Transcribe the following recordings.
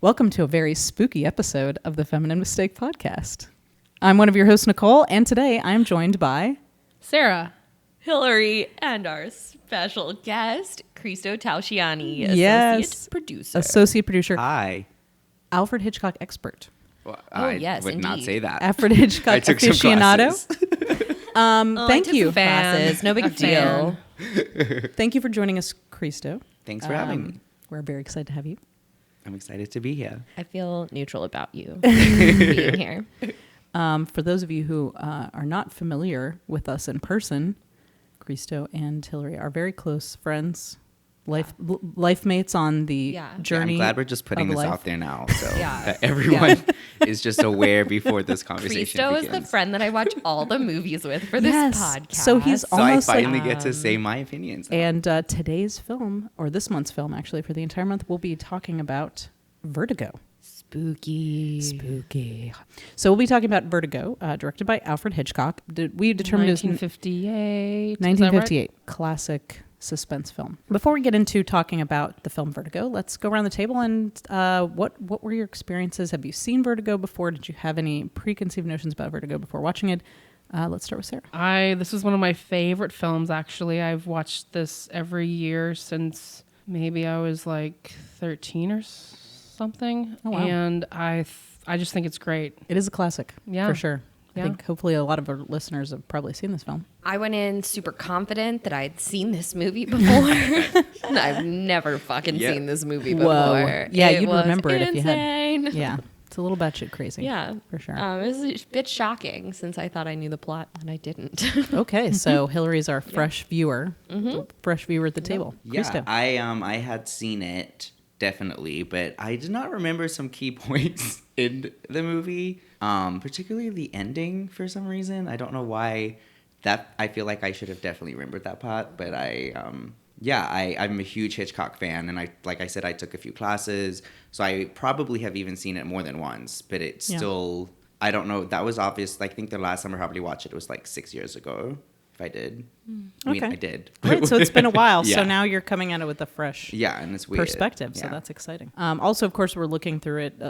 Welcome to a very spooky episode of the Feminine Mistake Podcast. I'm one of your hosts, Nicole, and today I'm joined by Sarah, Hillary, and our special guest, Christo Taoushiani, Associate Producer. Hi. Alfred Hitchcock expert. Well, yes, would not indeed. say that. Alfred Hitchcock I took some aficionado. classes. Thank I took you. some classes. No big deal. Thank you for joining us, Christo. Thanks for having me. We're very excited to have you. I'm excited to be here. I feel neutral about you being here. For those of you who are not familiar with us in person, Christo and Hillary are very close friends, life mates on the journey. I'm glad we're just putting of this life. out there now, so that everyone is just aware before this conversation Christo begins. is the friend that I watch all the movies with for this podcast. So he's So I almost finally like, get to say my opinions. and today's film, or this month's film actually, for the entire month, we'll be talking about Vertigo. Spooky. So we'll be talking about Vertigo, directed by Alfred Hitchcock. We determined it was 1958. 1958, classic suspense film. Before we get into talking about the film Vertigo, let's go around the table and what were your experiences? Have you seen Vertigo before? Did you have any preconceived notions about Vertigo before watching it? Let's start with Sarah. This is one of my favorite films, actually. I've watched this every year since maybe I was like 13 or something. Oh, wow. And I just think it's great. It is a classic, for sure. I Yeah. think hopefully a lot of our listeners have probably seen this film. I went in super confident that I'd seen this movie before. I've never fucking seen this movie before. Whoa. Yeah, It you'd was remember it if you had. insane. Yeah, it's a little batshit crazy. Yeah, for sure. It was a bit shocking since I thought I knew the plot and I didn't. Okay, so Hillary's our fresh viewer, fresh viewer at the table. Yeah, Christo. I had seen it, definitely, but I did not remember some key points in the movie, particularly the ending for some reason. I don't know why. I feel like I should have definitely remembered that part, but I'm a huge Hitchcock fan, and like I said, I took a few classes, so I probably have even seen it more than once, but it's still, I don't know, that was obvious. I think the last time I probably watched it was like 6 years ago, if I did. I mean, I did. Right, so it's been a while, Yeah. so now you're coming at it with a fresh and it's weird. perspective, so Yeah. that's exciting. Also, of course, we're looking through it,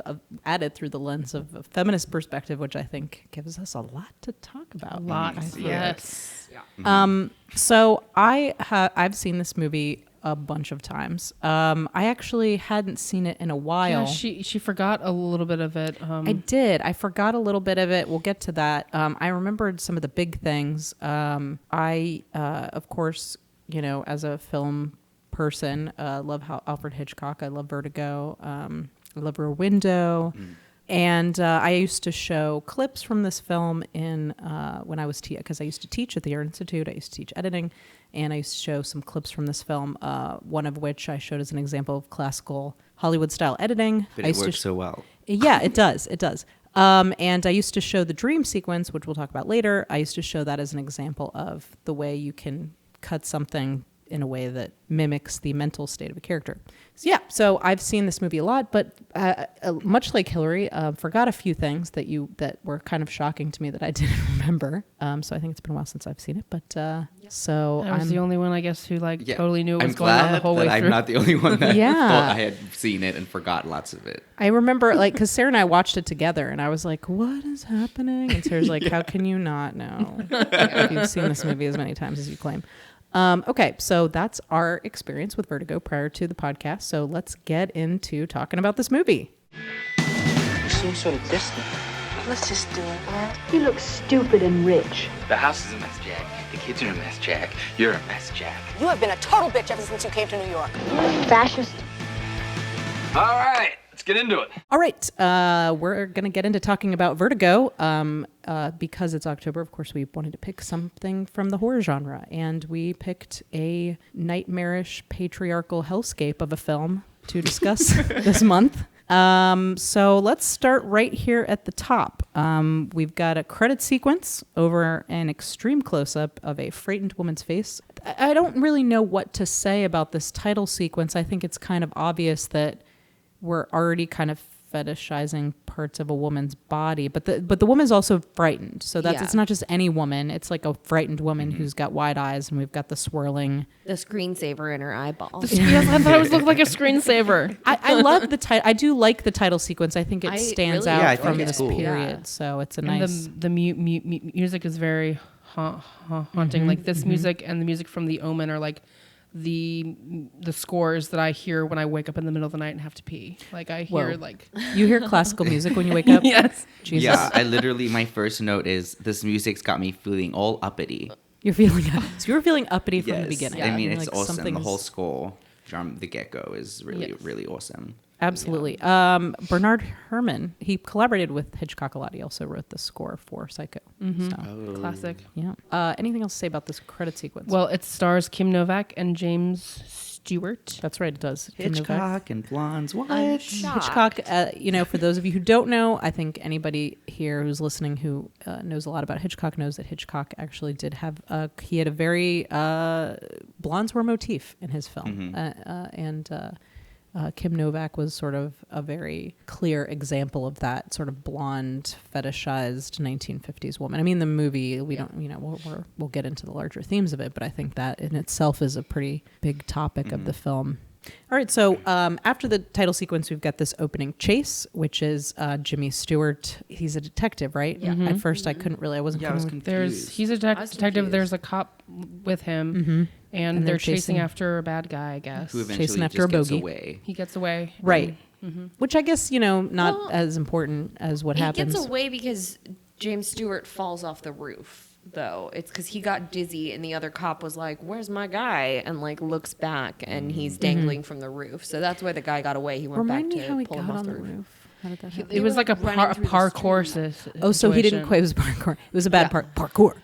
at it through the lens of a feminist perspective, which I think gives us a lot to talk about. Yes. So I've seen this movie a bunch of times. I actually hadn't seen it in a while. Yeah, she forgot a little bit of it. I did. I forgot a little bit of it. We'll get to that. I remembered some of the big things. Of course, as a film person, love Alfred Hitchcock. I love Vertigo. I love Rear Window. And I used to show clips from this film when I was because I used to teach at the Art Institute. I used to teach editing, and I used to show some clips from this film. One of which I showed as an example of classical Hollywood style editing. But it works so well. Yeah, it does. It does. And I used to show the dream sequence, which we'll talk about later. I used to show that as an example of the way you can cut something in a way that mimics the mental state of a character. So I've seen this movie a lot, but much like Hillary, forgot a few things that were kind of shocking to me that I didn't remember. So I think it's been a while since I've seen it, but so I was the only one, I guess, who totally knew what was I'm going on the whole way glad that through. I'm not the only one that Yeah. thought I had seen it and forgot lots of it. I remember, because Sarah and I watched it together, and I was like, what is happening? And Sarah's like, how can you not know? You've seen this movie as many times as you claim. Okay, so that's our experience with Vertigo prior to the podcast. So let's get into talking about this movie. You seem sort of distant. Let's just do it, man. You look stupid and rich. The house is a mess, Jack. The kids are a mess, Jack. You're a mess, Jack. You have been a total bitch ever since you came to New York. Fascist. All right, let's get into it. All right, we're going to get into talking about Vertigo. Because it's October, of course, we wanted to pick something from the horror genre, and we picked a nightmarish patriarchal hellscape of a film to discuss this month. So let's start right here at the top. We've got a credit sequence over an extreme close-up of a frightened woman's face. I don't really know what to say about this title sequence. I think it's kind of obvious that we're already kind of fetishizing parts of a woman's body, but the woman's also frightened. So that's it's not just any woman. It's like a frightened woman who's got wide eyes, and we've got the swirling, The screensaver in her eyeball. Yes, I thought it looked like a screensaver. I love the title. I do like the title sequence. I think it stands really- out Yeah, I think from it's this cool. period. Yeah. So it's a And nice. the music is very haunting. Like this music and the music from The Omen are like the scores that I hear when I wake up in the middle of the night and have to pee. Like I hear Whoa. like You hear classical music when you wake up? yes. Jesus. Yeah, I literally, my first note is this music's got me feeling all uppity. You're feeling so you were feeling uppity from the Yes. beginning. I mean, Like it's awesome. The something's- whole score from the get-go is really, Yes. really awesome. Absolutely. Bernard Herrmann, he collaborated with Hitchcock a lot. He also wrote the score for Psycho. So, Classic. yeah. Anything else to say about this credit sequence? Well, it stars Kim Novak and James Stewart. that's right. It does. Kim Novak. Hitchcock and blondes. What? I'm shocked. Hitchcock, for those of you who don't know, I think anybody here who's listening who knows a lot about Hitchcock knows that Hitchcock actually did have, he had a very, blondes were a motif in his film. And Kim Novak was sort of a very clear example of that sort of blonde, fetishized 1950s woman. I mean, the movie, we don't, we'll get into the larger themes of it, but I think that in itself is a pretty big topic of the film. All right, so after the title sequence, we've got this opening chase, which is Jimmy Stewart. He's a detective, right? Yeah. At first, I wasn't. Yeah, I was confused. He's a detective. confused. There's a cop with him, and they're chasing chasing- after a bad guy, I guess. Who eventually Chasing after just a gets bogey. away. He gets away. Right. Which I guess, not Well, as important as what He happens. gets away because James Stewart falls off the roof, though. It's because he got dizzy and the other cop was like, "Where's my guy?" And like looks back and he's dangling from the roof. So that's why the guy got away. He went Remind back me to how he pull got him off on the the roof. roof. How did that happen? It was like a running through the parkour street. Oh, so he didn't quite. It was parkour. It was a bad parkour.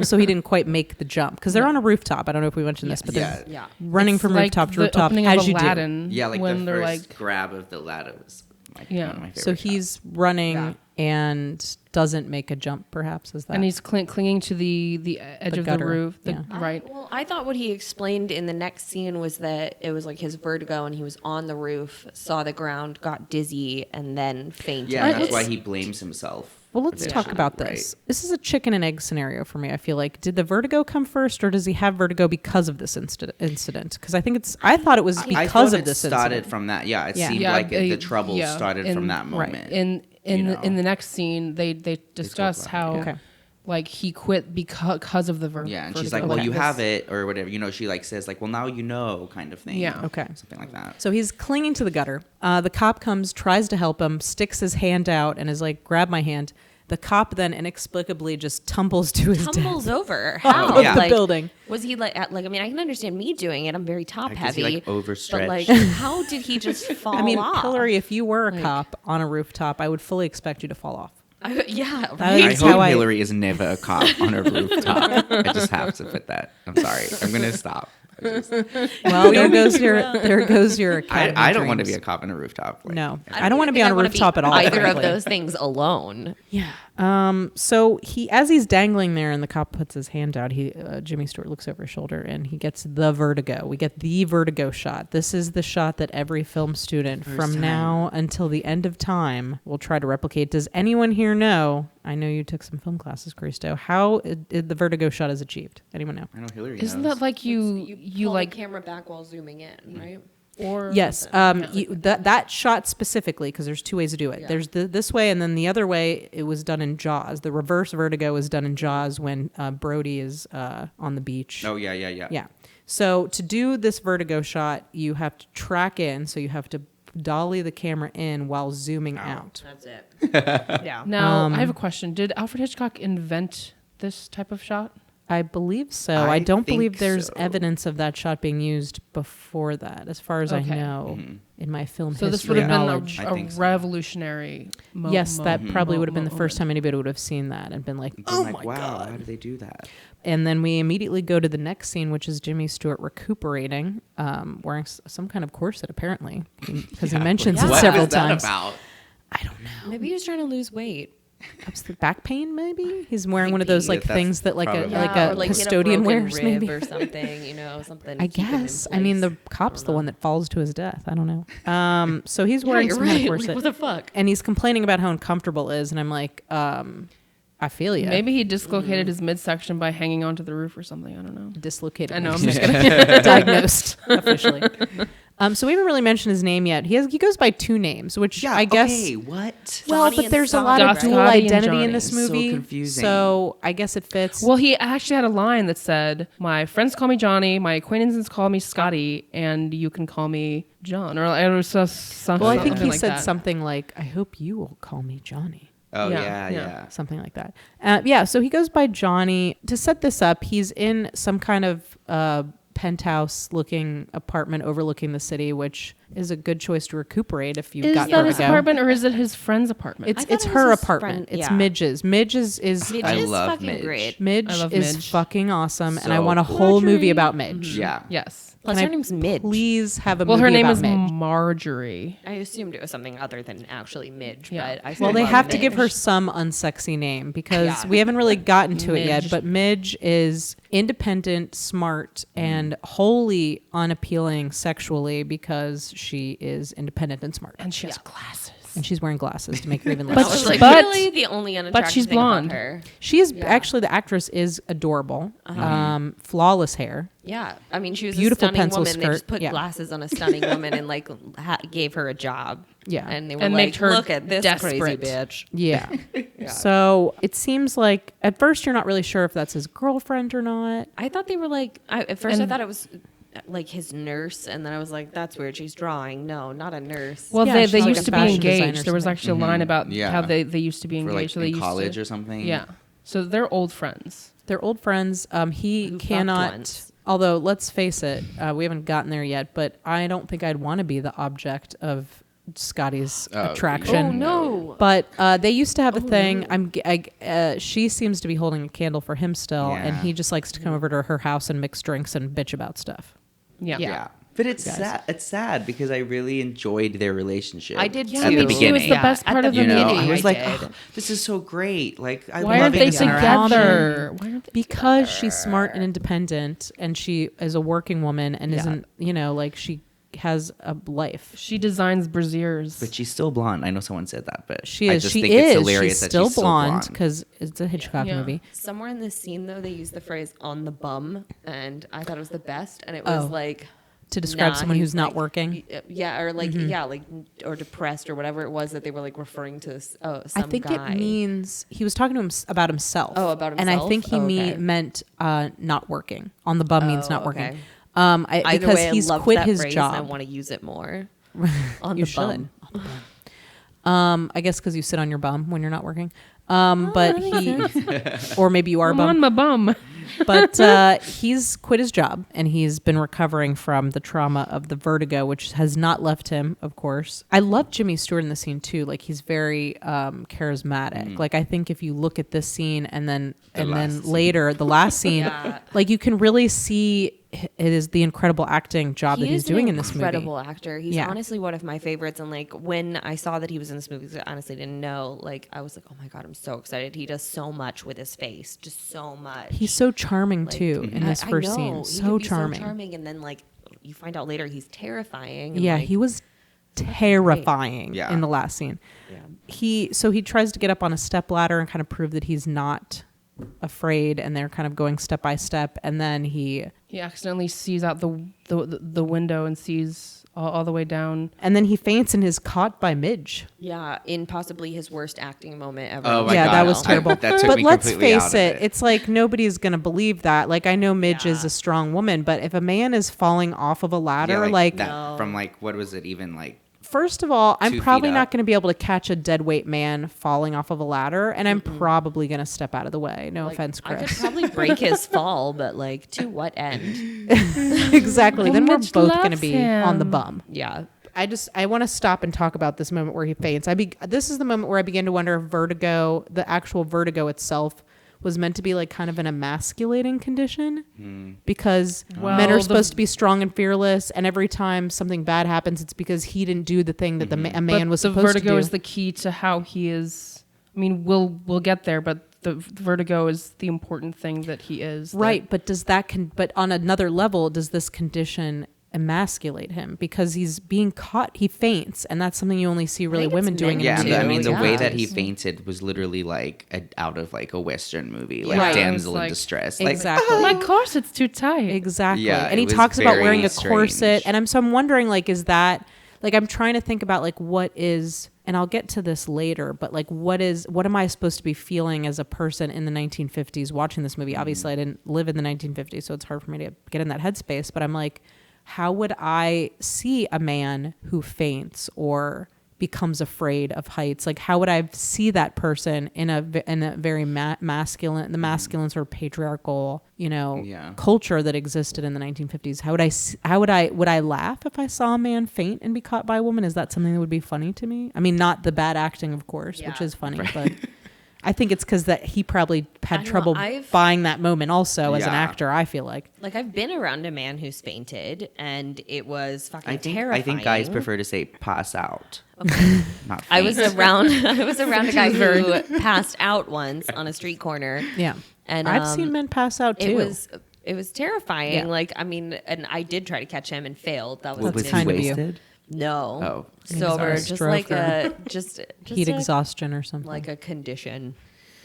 So he didn't quite make the jump because they're on a rooftop. I don't know if we mentioned this, but they're Yeah. running It's from like rooftop to the rooftop opening as of you do. Aladdin. Yeah, like when the they're first like grab of the ladder was one of my favorite So he's running Yeah. and doesn't make a jump. Perhaps is that? and he's clinging to the edge The of gutter, the roof. yeah. Right. Well, I thought what he explained in the next scene was that it was like his vertigo and he was on the roof, saw the ground, got dizzy, and then fainted. Yeah, that's Let's- why he blames himself. Well, let's talk about this. This is a chicken and egg scenario for me. I feel like, did the vertigo come first, or does he have vertigo because of this incident? Because I thought it was I because thought of it this started incident. from that. Yeah, it Yeah. seemed Yeah, like they- the trouble yeah, started in- from that right. moment. In know. the next scene, they discuss about how Okay. like he quit because of the vertigo. Yeah, and she's like, "Well, Okay. you have it," or whatever. She like says like, "Well, now you know," kind of thing. Yeah. Okay. something like that. So he's clinging to the gutter. The cop comes, tries to help him, sticks his hand out, and is like, "Grab my hand." The cop then inexplicably just tumbles to his Tumbles death. over. Off How? of yeah. the Like, building. Was he like I mean, I can understand me doing it. I'm very top Like, is heavy. he, like, overstretched? But like, how did he just fall I mean, off? Hillary, if you were a cop on a rooftop, I would fully expect you to fall off. Yeah. That right. I is hope how I- Hillary is never a cop on a rooftop. I just have to put that. I'm sorry. I'm gonna stop. Well, there goes your. academy I don't want to be dreams. a cop on a rooftop. Like, No, I don't want to be on a wanna rooftop at all. Either frankly. of those things alone. Yeah. So as he's dangling there, and the cop puts his hand out, Jimmy Stewart looks over his shoulder, and he gets the vertigo. We get the vertigo shot. This is the shot that every film student from now until the end of time will try to replicate. Does anyone here know? I know you took some film classes, Christo. How the vertigo shot is achieved? Anyone know? I know Hillary. Isn't knows. that like you pull like the camera back while zooming in, right? or Yes, that shot specifically, because there's two ways to do it. Yeah. There's this way, and then the other way. It was done in Jaws. The reverse vertigo is done in Jaws when Brody is on the beach. Oh yeah. Yeah. So to do this vertigo shot, you have to track in. So you have to dolly the camera in while zooming out. That's it. Yeah. Now I have a question. Did Alfred Hitchcock invent this type of shot? I believe so. I I don't think believe there's so. evidence of that shot being used before that, as far as I Okay. know, in my film So this history would have been knowledge. I a think so. revolutionary moment. Yes, that probably would have been the first time anybody would have seen that and been like, Been "Oh like, my wow, god!" how did they do that? And then we immediately go to the next scene, which is Jimmy Stewart recuperating, wearing some kind of corset, apparently, because he mentions it What several is that times. about? I don't know. Maybe he was trying to lose weight. back pain, maybe. He's wearing one of Maybe, those like that's things that like probably- a Yeah, or, like, he had a custodian broken wears, rib maybe. or something, you know, something. I to keep him in guess. I mean, the place. cop's I the don't one know. that falls to his death. I don't know. So he's Yeah, wearing you're some kind of right. corset, Like, what the fuck? and he's complaining about how uncomfortable it is, and I'm like, I feel you. Maybe he dislocated his midsection by hanging onto the roof or something. I don't know. Dislocated. I know. I'm midsection. just kidding. Diagnosed officially. So we haven't really mentioned his name yet. He goes by 2 names, which I guess. Okay, what? Well, Johnny but and there's a Scotty, lot of right? dual Scotty and identity in Johnny. this So movie. confusing. So I guess it fits. Well, he actually had a line that said, "My friends call me Johnny, my acquaintances call me Scotty, and you can call me John." Or it was something. Well, I think he like said that. something like, "I hope you will call me Johnny." Oh Yeah, yeah, yeah. Something like that. So he goes by Johnny. To set this up, he's in some kind of penthouse-looking apartment overlooking the city, which is a good choice to recuperate if you've Is got that his vertigo. apartment or is it his friend's apartment? It's I thought it's it was her his apartment. friend- It's yeah. Midge's. Midge is Midge I is love fucking Midge. great. Midge I love is Midge. fucking awesome, and I So want a cool. whole movie about Midge. Yeah. Yes. Plus, Can her I name's Midge. Please have a Well, movie her name about is Midge. Marjorie. I assumed it was something other than actually Midge, Yeah. but I Well, still they love have to give her Midge. some unsexy name because Yeah. we haven't really gotten to it yet. Midge. But Midge is independent, smart, and wholly unappealing sexually because she is independent and smart. And she has glasses. And she's wearing glasses to make her even That less. was But- like but- really the only unattractive she's thing about blonde. her. She is Yeah. actually, the actress is adorable. Flawless hair. Yeah, I mean, she was Beautiful a stunning pencil woman. They just skirt, put yeah. glasses on a stunning woman and like gave her a job. Yeah. and they were And like, made her "Look at this desperate. crazy bitch." Yeah. So it seems like at first you're not really sure if that's his girlfriend or not. I thought they were like. At first, I And- thought it was like his nurse, and then I was like, "That's weird. She's drawing. No, not a nurse." Well, Yeah, they she's like used a to be fashion designer or engaged. There was something. actually a line about Yeah. how they used to be For engaged. like so they in used college to, or something. Yeah. So they're old friends. They're old friends. He Who fucked cannot. once. Although, let's face it, we haven't gotten there yet. But I don't think I'd want to be the object of Scotty's Oh, attraction. Oh no! But they used to have a thing. She seems to be holding a candle for him still, and Yeah. he just likes to come over to her house and mix drinks and bitch about stuff. Yeah. Yeah. But it's Guys. sad. It's sad because I really enjoyed their relationship. I did Yeah, too. at the me too. beginning. It was the best At part of the You know, movie. I was like, did. "Oh, this is so great. Like, I Why love aren't they this interaction." together? Why aren't they Because she's smart and independent, and she is a working woman and isn't, like she has a life. She designs brassieres. But she's still blonde. I know someone said that, but She I is. just She think it's is. hilarious She's that still she's so blonde because it's a Hitchcock Yeah. movie. Somewhere in this scene, though, they used the phrase "on the bum," and I thought it was the best. And it was Oh. like To describe someone he's who's not like- working. Yeah, or like or depressed or whatever it was that they were like referring to. Some I think guy. it means he was talking to him about himself. Oh, about And I himself? think he Oh, okay. meant not working. On the bum means not working. okay. Either Because way, he's I love quit that his phrase, job. And I want to use it more. On You the should. bum. I guess because you sit on your bum when you're not working. But he, or maybe you are a I'm bum. on my bum. But he's quit his job and he's been recovering from the trauma of the vertigo, which has not left him, of course. I love Jimmy Stewart in the scene too. Like he's very charismatic. Like I think if you look at this scene and then last scene. later the last scene, Yeah. like you can really see it is the incredible acting job that he's doing in this movie. Incredible actor. He's Yeah. honestly one of my favorites. And like when I saw that he was in this movie, 'cause I honestly didn't know. Like I was like, oh my god, I'm so excited. He does so much with his face, just so much. He's so charming Like, too in this I first know. scene. He So can be charming. So charming, and then like you find out later he's terrifying. And, Yeah, like, he was terrifying Yeah. in the last scene. Yeah. He tries to get up on a step ladder and kind of prove that he's not afraid, and they're kind of going step by step, and then he Accidentally sees out the window and sees all the way down. faints and is caught by Midge. Yeah, in possibly his worst acting moment ever. Oh my Yeah, God. that was terrible. That took but me let's completely out face of it, it. it's like nobody's gonna believe that. Like I know Midge is Yeah. a strong woman, but if a man is falling off of a ladder, Yeah, like that No. from like what was it even like? first of all, 2 I'm feet probably not up. going to be able to catch a dead weight man falling off of a ladder, and I'm probably going to step out of the way. No Like, offense, I could Chris. probably break his fall, but like to what end? Exactly. Well, Then we're Midge both going to loves be on the him. bum. Yeah. I want to stop and talk about this moment where he faints. This is the moment where I begin to wonder if vertigo, the actual vertigo itself, was meant to be like kind of an emasculating condition because Well, men are the- supposed to be strong and fearless, and every time something bad happens, it's because he didn't do the thing that a man But was the supposed to vertigo do. is the key to how he is I mean, we'll get there, but the vertigo is the important thing that he is. Right, but does that but on another level, does this condition emasculate him because he's being caught? He faints, and that's something you only see really think women it's doing. men Yeah, too. I mean the Yeah. way that he fainted was literally like out of like a Western movie, like Right. damsel It's in like- distress. Like, Exactly. My corset's too tight. Exactly. Yeah, and he it was talks about wearing a very corset. strange. And I'm wondering, like, is that, like, I'm trying to think about, like, what is, and I'll get to this later, but, like, what am I supposed to be feeling as a person in the 1950s watching this movie? Obviously, I didn't live in the 1950s, so it's hard for me to get in that headspace. But I'm like, how would I see a man who faints or becomes afraid of heights? Like, how would I see that person in a very masculine, the masculine sort of patriarchal, Yeah. culture that existed in the 1950s? Would I laugh if I saw a man faint and be caught by a woman? Is that something that would be funny to me? I mean, not the bad acting, of course, which Yeah. is funny, but I think it's because that he probably had I know, trouble buying that moment also as an Yeah. actor, I feel like. Like I've been around a man who's fainted, and it was fucking I think terrifying. guys prefer to say pass out. Not I was faint. around a guy who passed out once on a street corner. Yeah. And I've seen men pass out too. It was terrifying. Yeah. Like, I mean, and I did try to catch him and failed. That was Was That's he kind of you. wasted? no. Oh. Sober, He's just stroke like or a just heat a- exhaustion or something. like a condition.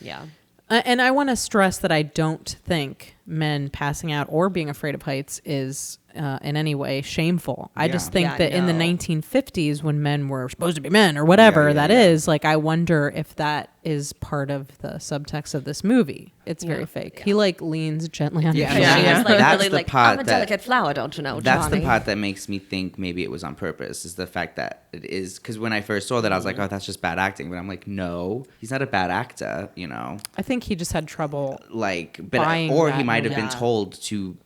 Yeah. And I want to stress that I don't think men passing out or being afraid of heights is in any way shameful. I just think Yeah, that in the no. 1950s, when men were supposed to be men or whatever Yeah, that yeah. is, like, I wonder if that is part of the subtext of this movie. It's very fake. He like leans gently on Yeah, his yeah, shoulder. yeah. It's like That's really the like, part I'm a that- delicate flower, don't you know, That's Johnny? the part that makes me think maybe it was on purpose, is the fact that it is, because when I first saw that, I was like, oh, that's just bad acting. But I'm like, no, he's not a bad actor, I think he just had trouble. Like, Buying or he that might have been Yeah. told to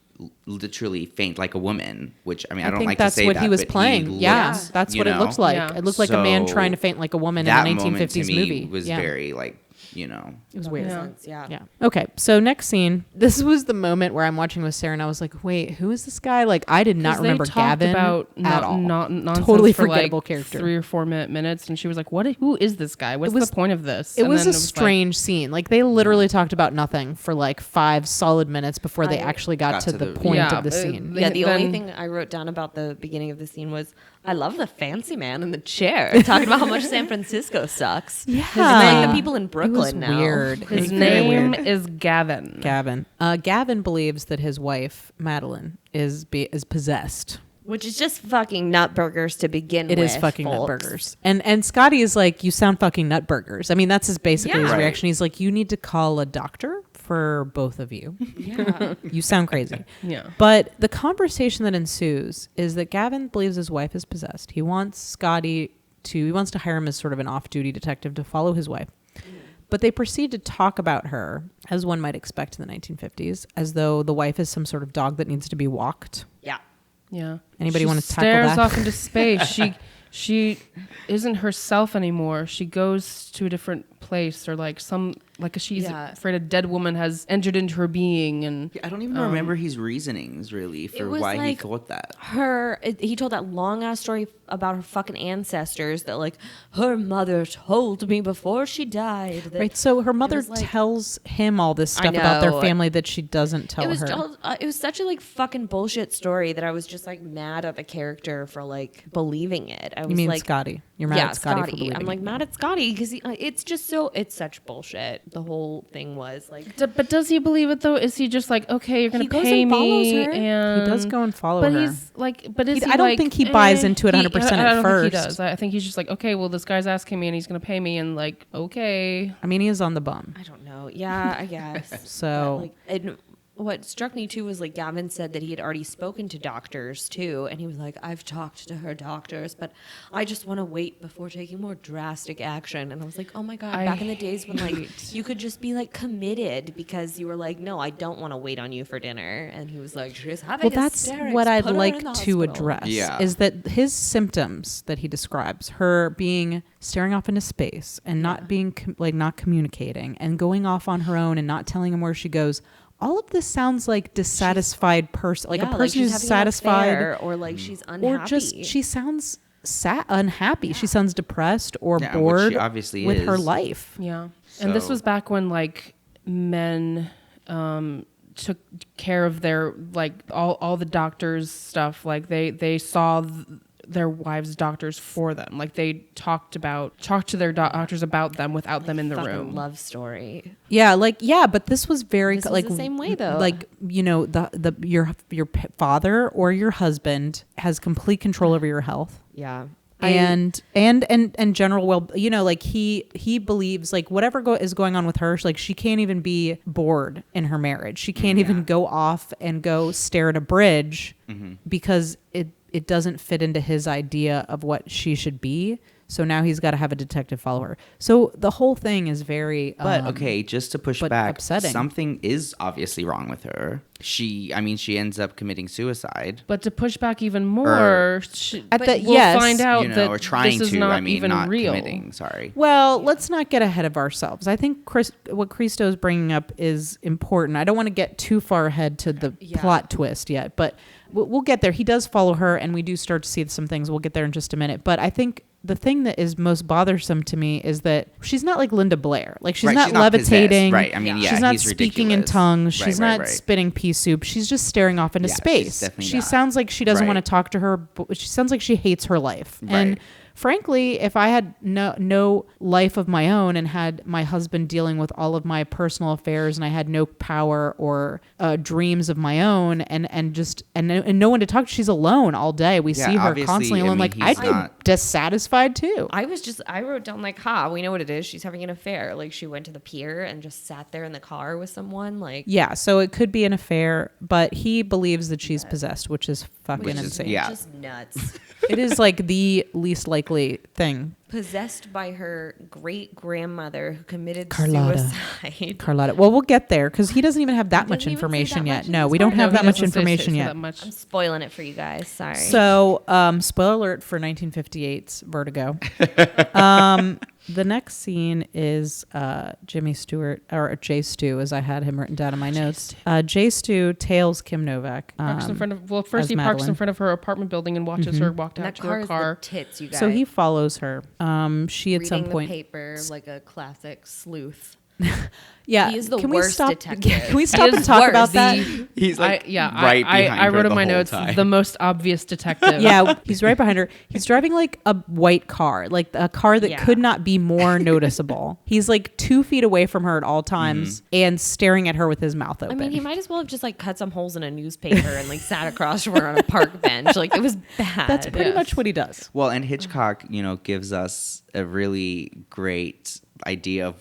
literally faint like a woman, which I mean, I don't think like that's to say what that, he was but playing. Yeah, looked, that's you what it know? looked like. Yeah. It looked like a man So trying to faint like a woman in That a moment to 1950s me movie. was Yeah. very like, It was weird. Yeah. Yeah. Okay. So next scene. This was the moment where I'm watching with Sarah and I was like, wait, who is this guy? Like, I did not 'Cause they remember talked Gavin about at all. nonsense Totally for forgettable like character. 3 or 4 minutes, and she was like, who is this guy? What's was- the point of this? It And was then a strange scene. Like, they literally talked about nothing for like 5 solid minutes before they actually got to the point Yeah, of the scene. Yeah, the only Then- thing I wrote down about the beginning of the scene was, I love the fancy man in the chair talking about how much San Francisco sucks. Yeah. It's like the people in It was Brooklyn now. weird. His It's very name weird. is Gavin. Gavin. Gavin believes that his wife Madeline is possessed. Which is just fucking nutburgers to begin It with. is fucking folks. nutburgers. And Scotty is like, you sound fucking nutburgers. I mean, that's basically his Yeah. Right. reaction. He's like, you need to call a doctor for both of you. Yeah. You sound crazy. Yeah. But the conversation that ensues is that Gavin believes his wife is possessed. He wants he wants to hire him as sort of an off-duty detective to follow his wife. But they proceed to talk about her, as one might expect in the 1950s, as though the wife is some sort of dog that needs to be walked. Yeah. Yeah. Anybody She want to tackle stares that? off into space. She isn't herself anymore. She goes to a different place, or like she's Yeah. afraid a dead woman has entered into her being, and I don't even remember his reasonings really for was why he like thought that. He told that long ass story about her fucking ancestors that like her mother told me before she died. That Right, so her mother was like- tells him all this I stuff about their know. family that she doesn't tell it was her. it was such a like fucking bullshit story that I was just like mad at the character for like believing it. I was You mean like, Scotty? You're mad yeah, at Scotty, for believing I'm like it. mad at Scotty because it's just it's such bullshit. The whole thing was like, but does he believe it though? Is he just like, okay, you're gonna He goes pay and follows me, her. and He does go and follow but her. he's like, but is He- he? I don't like, think he buys into it 100% I at don't first. think he does. I think he's just like, okay, well, this guy's asking me, and he's gonna pay me, and like, okay. I mean, he is on the bum. I don't know. Yeah, I guess. So- But, like, and what struck me too was like Gavin said that he had already spoken to doctors too, and he was like, I've talked to her doctors, but I just want to wait before taking more drastic action. And I was like, oh my god, I back in the days when like you could just be like committed because you were like, no, I don't want to wait on you for dinner. And he was like, she's having Well, that's hysterics, what I'd put her like in the to hospital." address. Yeah. Is that his symptoms that he describes, her being staring off into space and not being not communicating and going off on her own and not telling him where she goes. All of this sounds like dissatisfied person, like Yeah, a person she's who's having an satisfied, affair, or like she's unhappy, or just she sounds unhappy. She sounds depressed or Yeah, which bored she obviously with her is. life. Yeah. And this So- was back when like men took care of their like all the doctors stuff. Like they saw their wives' doctors for them. Like they talked to their doctors about them without them in the Fucking room. love story. Yeah, but this was very This was like the same way, though. Like, you know, your father or your husband has complete control over your health. Yeah. And general well, you know, like he believes like whatever is going on with her, like she can't even be bored in her marriage. She can't even go off and go stare at a bridge because it doesn't fit into his idea of what she should be. So now he's got to have a detective follow her. So the whole thing is very But okay, just to push back, upsetting. something is obviously wrong with her. She ends up committing suicide. But to push back even more, we'll find out You know, that or trying this is to. not I mean, even not real. committing. Sorry. Well, let's not get ahead of ourselves. I think what Christo is bringing up is important. I don't want to get too far ahead to the plot twist yet, but we'll get there. He does follow her, and we do start to see some things. We'll get there in just a minute. But I think the thing that is most bothersome to me is that she's not like Linda Blair. Like she's not levitating. Possessed. Right. I mean, she's not he's speaking in ridiculous. tongues. She's Right. not spitting pea soup. She's just staring off into Yeah, she's space. definitely She not. sounds like she doesn't Right. want to talk to her. But she sounds like she hates her life. And Right. frankly, if I had no life of my own and had my husband dealing with all of my personal affairs and I had no power or dreams of my own and no one to talk to, she's alone all day. We see her obviously, constantly I alone. mean, Like he's I'd be not- dissatisfied too. I wrote down like, we know what it is. She's having an affair. Like she went to the pier and just sat there in the car with someone. Like, Yeah, so it could be an affair, but he believes that she's possessed, which is fucking insane. yeah. just nuts. It is like the least likely thing. Possessed by her great grandmother who committed Carlotta. suicide. Carlotta. Well, we'll get there because he doesn't even have that He much doesn't even say information that yet. much in No, this we don't part? have No, that he much doesn't say information yet. that much. I'm spoiling it for you guys. Sorry. So, spoiler alert for 1958's Vertigo. The next scene is Jimmy Stewart, or Jay Stu, as I had him written down in my notes. Jay Stu tails Kim Novak. Parks in front of, first as he parks Madeline. in front of her apartment building and watches her walk and out that to her car is car. the tits, you guys. So he follows her. She at reading some the point. paper like a classic sleuth. Yeah, He is the can we worst stop? detective. Can we He stop is and talk worse. about that? He's like I behind wrote her in my the whole notes time. the most obvious detective. Yeah, he's right behind her. He's driving like a white car, like a car that Yeah. could not be more noticeable. He's like 2 feet away from her at all times and staring at her with his mouth I open. mean, he might as well have just like cut some holes in a newspaper and like sat across from her on a park bench. Like it was bad. That's pretty much what he does. Well, and Hitchcock, gives us a really great idea of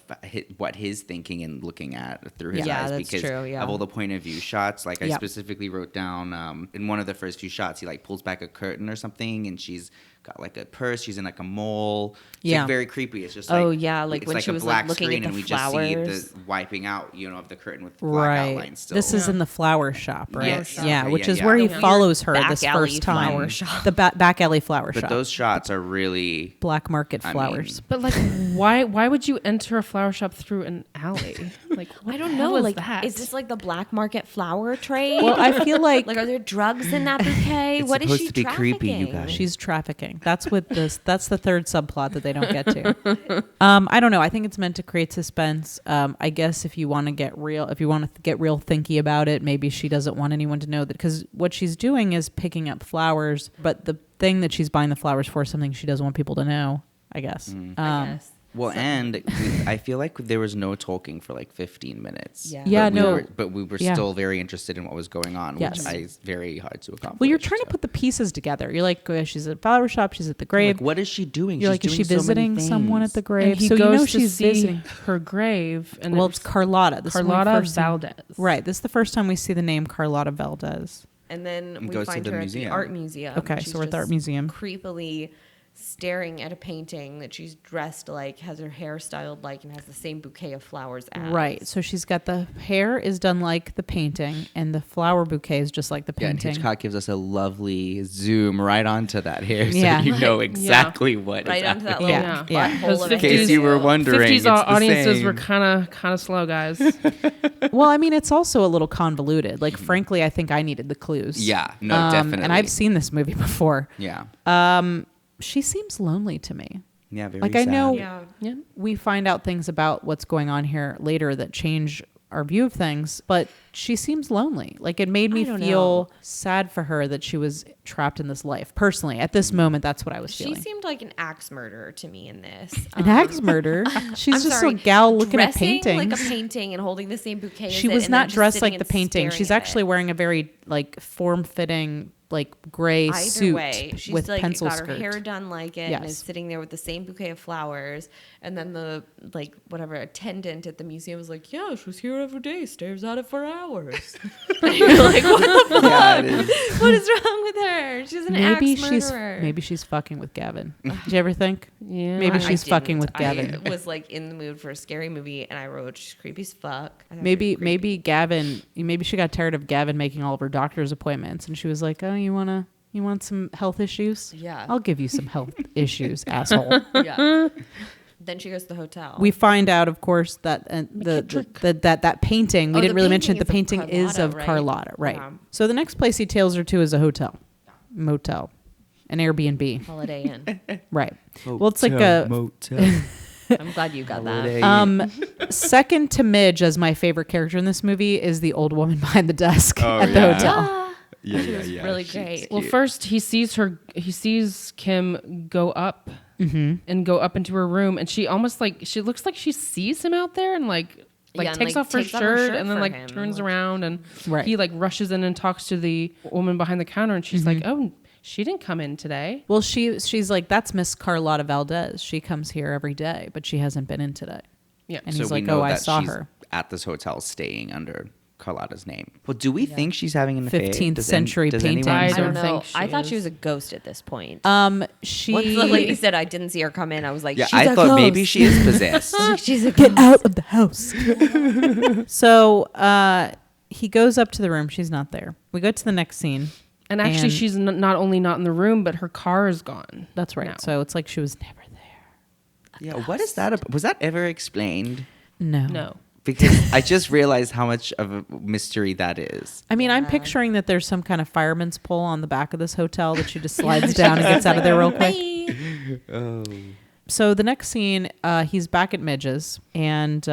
what his thinking and looking at through his Yeah, eyes that's because true, yeah. of all the point of view shots. Like I Yep. specifically wrote down in one of the first few shots, he like pulls back a curtain or something, and she's got like a purse. She's in like a mole. It's Yeah. like very creepy. It's just Oh, like, yeah, like it's when like she a was, like, black looking screen, at and the we just see flowers. the wiping out, of the curtain with black outlines still. This is in the flower shop, right? Yes. Yeah, Okay, which yeah, is yeah. where he The follows her back this alley first time. flower shop. The back alley flower But shop. those shots are really. black market I flowers. mean, But like, why would you enter a flower shop through an alley? Like, what I don't the know. hell is Like, that? is this like the black market flower trade? Well, I feel like are there drugs in that bouquet? It's What is supposed she to be creepy, you trafficking? guys. she's trafficking. That's the third subplot that they don't get to. I don't know. I think it's meant to create suspense. I guess if you want to get real thinky about it, maybe she doesn't want anyone to know that, because what she's doing is picking up flowers, but the thing that she's buying the flowers for is something she doesn't want people to know, I guess. I guess. Well, and I feel like there was no talking for like 15 minutes. Yeah. Yeah, but we no. were Yeah. still very interested in what was going on, Yes. which is very hard to accomplish. Well, you're trying to so. put the pieces together. You're like, oh, she's at a flower shop, she's at the grave. Like, what is she doing? You're She's like, is doing she so many visiting someone at things. the grave? and he So goes to she's see visiting. her grave, and Well, it's Carlotta. This is when we Carlotta first see- Valdez. Right. This is the first time we see the name Carlotta Valdez. And then And we goes to find the her at museum. the art museum. Okay, She's so we're at the art just museum. creepily staring at a painting that she's dressed like, has her hair styled like, and has the same bouquet of flowers as. Right. So she's got the hair is done like the painting, and the flower bouquet is just like the Yeah, and painting. Hitchcock gives us a lovely zoom right onto that hair, so Yeah. you know exactly what is Right onto that happening. little Yeah, butthole yeah. of a In case hair. you were wondering, 50s it's the audiences same. were kind of slow, guys. Well, I mean, it's also a little convoluted. Like, frankly, I think I needed the clues. Yeah, no, definitely. And I've seen this movie before. Yeah. she seems lonely to me. Yeah, very Like, I sad. know Yeah. we find out things about what's going on here later that change our view of things, but she seems lonely. Like, it made me feel sad for her that she was trapped in this life. Personally, at this moment, that's what I was She feeling. seemed like an axe murderer to me in this. An axe murder. She's I'm just sorry, a gal looking at dressing paintings. like a painting and holding the same bouquet. She as was it, and not then just dressed sitting like the and painting. staring She's at actually it. wearing a very like form-fitting like gray Either suit way, she's with like pencil got skirt. her hair done like it and is Yes. sitting there with the same bouquet of flowers. And then the like whatever attendant at the museum was like, "Yeah, she's here every day, stares at it for hours." And you're like, "What the fuck? Yeah, it is. What is wrong with her? She's an axe murderer." Maybe she's fucking with Gavin. Did you ever think? Yeah. Maybe I she's fucking didn't. with Gavin. I was like in the mood for a scary movie, and I wrote, "She's creepy as fuck." I thought she was Maybe creepy. Gavin. Maybe she got tired of Gavin making all of her doctor's appointments, and she was like, "Oh, you want some health issues? Yeah. I'll give you some health issues, asshole." Yeah. Then she goes to the hotel. We find out, of course, that that painting. We Oh, didn't the really mention it. The painting painting is of right? Carlotta, right? Yeah. So the next place he tails her to is a hotel, motel, an Airbnb, Holiday Inn. right? Well, it's like a motel. I'm glad you got that. Holiday. second to Midge as my favorite character in this movie is the old woman behind the desk Oh, at the yeah. hotel. Yeah. really She's great. Well, cute. first he sees Kim go up and go up into her room, and she looks like she sees him out there, and like Yeah, and, takes like, off her takes off her shirt, shirt and then for like him. turns around, and Right. he like rushes in and talks to the woman behind the counter, and she's like, "Oh, she didn't come in today." Well, she's like, that's Miss Carlotta Valdez. She comes here every day, but she hasn't been in today. Yeah. And So he's we like, know "Oh, I that saw she's her." at this hotel staying under Carlotta's name. Well, do we think she's having an affair? 15th century does painting. anyone I I don't don't think know. she I thought she is. was a ghost at this point. She Once the lady said I didn't see her come in, I was like, Yeah, she's I a thought ghost. maybe she is possessed. She's a get ghost. out of the house. So he goes up to the room. She's not there. We go to the next scene. And actually, she's not only not in the room, but her car is gone. That's right. now. So it's like she was never there. Yeah, what is that about? Was that ever explained? No. Because I just realized how much of a mystery that is. I mean, I'm picturing that there's some kind of fireman's pole on the back of this hotel that she just slides down and gets out of there real quick. Oh. So the next scene, he's back at Midge's, and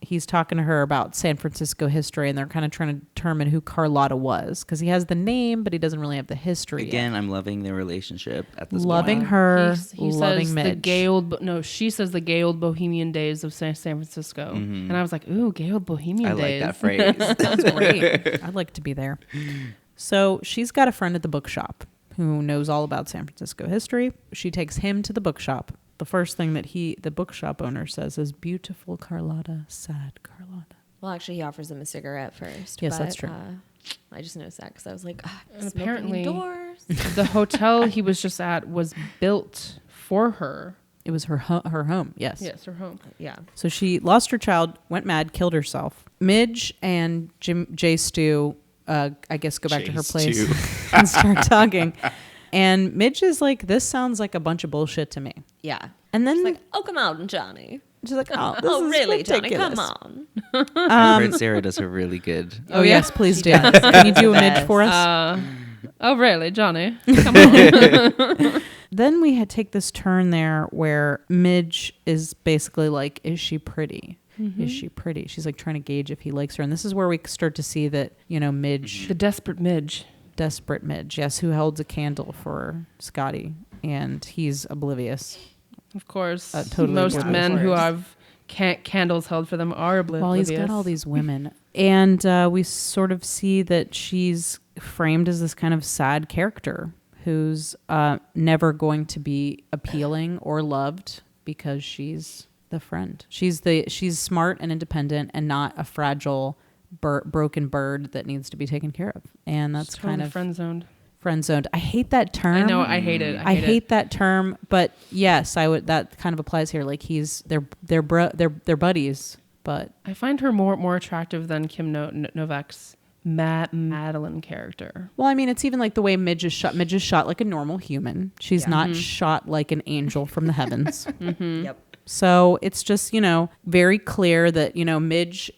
he's talking to her about San Francisco history, and they're kind of trying to determine who Carlotta was, because he has the name, but he doesn't really have the history. Again, I'm loving their relationship at this Loving point. her, He loving says Midge. the gay old. No, she says the gay old bohemian days of San Francisco, and I was like, "Ooh, gay old bohemian I like days." that phrase. Sounds great. I'd like to be there. So she's got a friend at the bookshop who knows all about San Francisco history. She takes him to the bookshop. The first thing that the bookshop owner says is, "Beautiful Carlotta, sad Carlotta." Well, actually, he offers him a cigarette first. Yes, but, that's true. I just noticed that because I was like, And smoking apparently- indoors. The hotel he was just at was built for her. It was her home. Yes. Yes, her home. Yeah. So she lost her child, went mad, killed herself. Midge and Jay Stu, I guess, go back to her Jay place Stu. and start talking. And Midge is like, "This sounds like a bunch of bullshit to me." Yeah. And then She's like, oh, come on, Johnny. she's like, "Oh, this Oh, is really, Johnny? ridiculous." Come on. I've heard Sarah does a really good. Oh, yes, please do. Can you do a Midge for us? Oh, really, Johnny? Come on. Then we had take this turn there where Midge is basically like, "Is she pretty? Is she pretty?" She's like trying to gauge if he likes her. And this is where we start to see that, Midge, The desperate Midge. desperate Midge, yes, who holds a candle for Scotty, and he's oblivious. Of course. Totally Most oblivious. men Of who course. have candles held for them are oblivious. Well, he's got all these women. And we sort of see that she's framed as this kind of sad character who's never going to be appealing or loved because she's the friend. She's smart and independent and not a fragile, broken bird that needs to be taken care of. And that's Totally kind of friend zoned. friend zoned. I hate that term. I know. I hate it. I hate that term, but yes, I would. That kind of applies here. Like they're buddies, but I find her more attractive than Kim Novak's Madeline character. well, I mean, it's even like the way Midge is shot. Midge is shot like a normal human. She's not shot like an angel from the heavens. Yep. So it's just very clear that Midge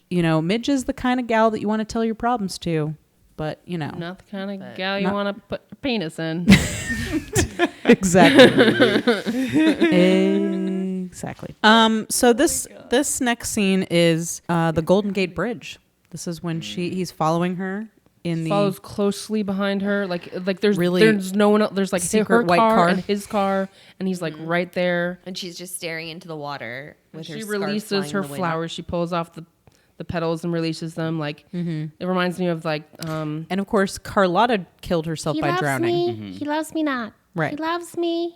is the kind of gal that you want to tell your problems to. but you know. Not the kind of gal you want to put your penis in. Exactly. So this next scene is the Golden Gate Bridge. This is when he's following her in Follows closely behind her. Like there's Really there's no one else. There's like secret her white car car. and his car, and he's like right there. And she's just staring into the water with her She scarf releases flying her in the wind. flowers. She pulls off the petals and releases them. Like it reminds me of like and of course Carlotta killed herself by drowning. He loves me not. Right. He loves me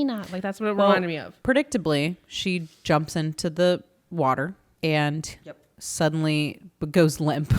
not. Like that's what it reminded me of. Predictably, she jumps into the water and suddenly goes limp,